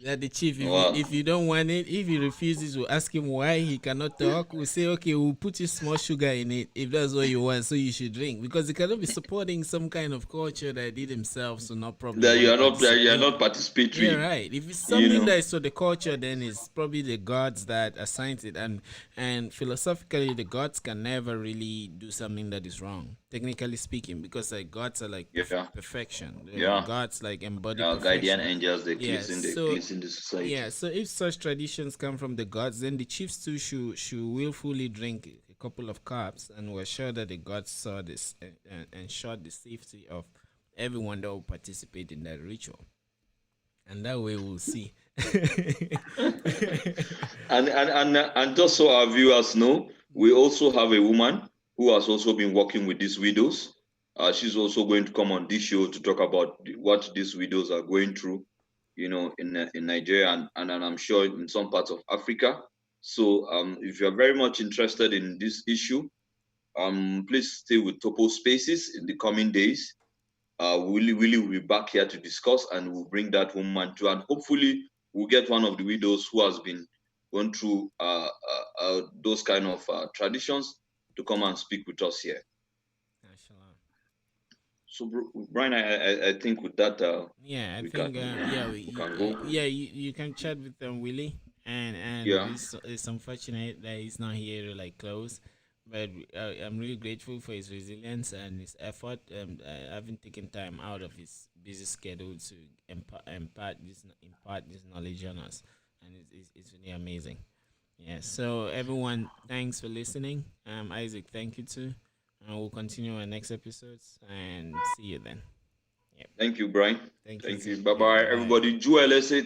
that the chief, Wow. if you don't want it, if he refuses, we'll ask him why he cannot talk. We'll say, okay, we'll put you small sugar in it if that's what you want, so you should drink, because he cannot be supporting some kind of culture that did himself, so no problem. That Why you are participate? not Yeah, participatory. right. If it's You something know. that is for the culture, then it's probably the gods that assigns it, and philosophically, the gods can never really do something that is wrong, technically speaking, because like gods are like Yeah. perfection. Yeah. Gods like embody Guardian perfection. angels, they Yeah. cleansing the society. Yeah. So if such traditions come from the gods, then the chiefs too should willfully drink a couple of cups, and were sure that the gods saw this and ensured the safety of everyone that will participate in that ritual, and that way we'll see. And just so our viewers know, we also have a woman who has also been working with these widows. She's also going to come on this show to talk about what these widows are going through, in Nigeria and I'm sure in some parts of Africa. So if you're very much interested in this issue, please stay with Topo Spaces in the coming days. Willie will be back here to discuss, and we'll bring that woman too, and hopefully we'll get one of the widows who has been going through those kind of traditions to come and speak with us here. So, Brian, I think with that, yeah, I we think can we can go. yeah, you can chat with Willie, and Yeah. it's unfortunate that he's not here to like close, but I'm really grateful for his resilience and his effort. Having taken time out of his busy schedule to impart this knowledge on us, and it's really amazing. Yeah. So everyone, thanks for listening. Isaac, thank you too, and we'll continue our next episodes, and see you then. Yep. Thank you, Brian. Thank Thank you. you. Bye bye, Bye. everybody. Joel, let's say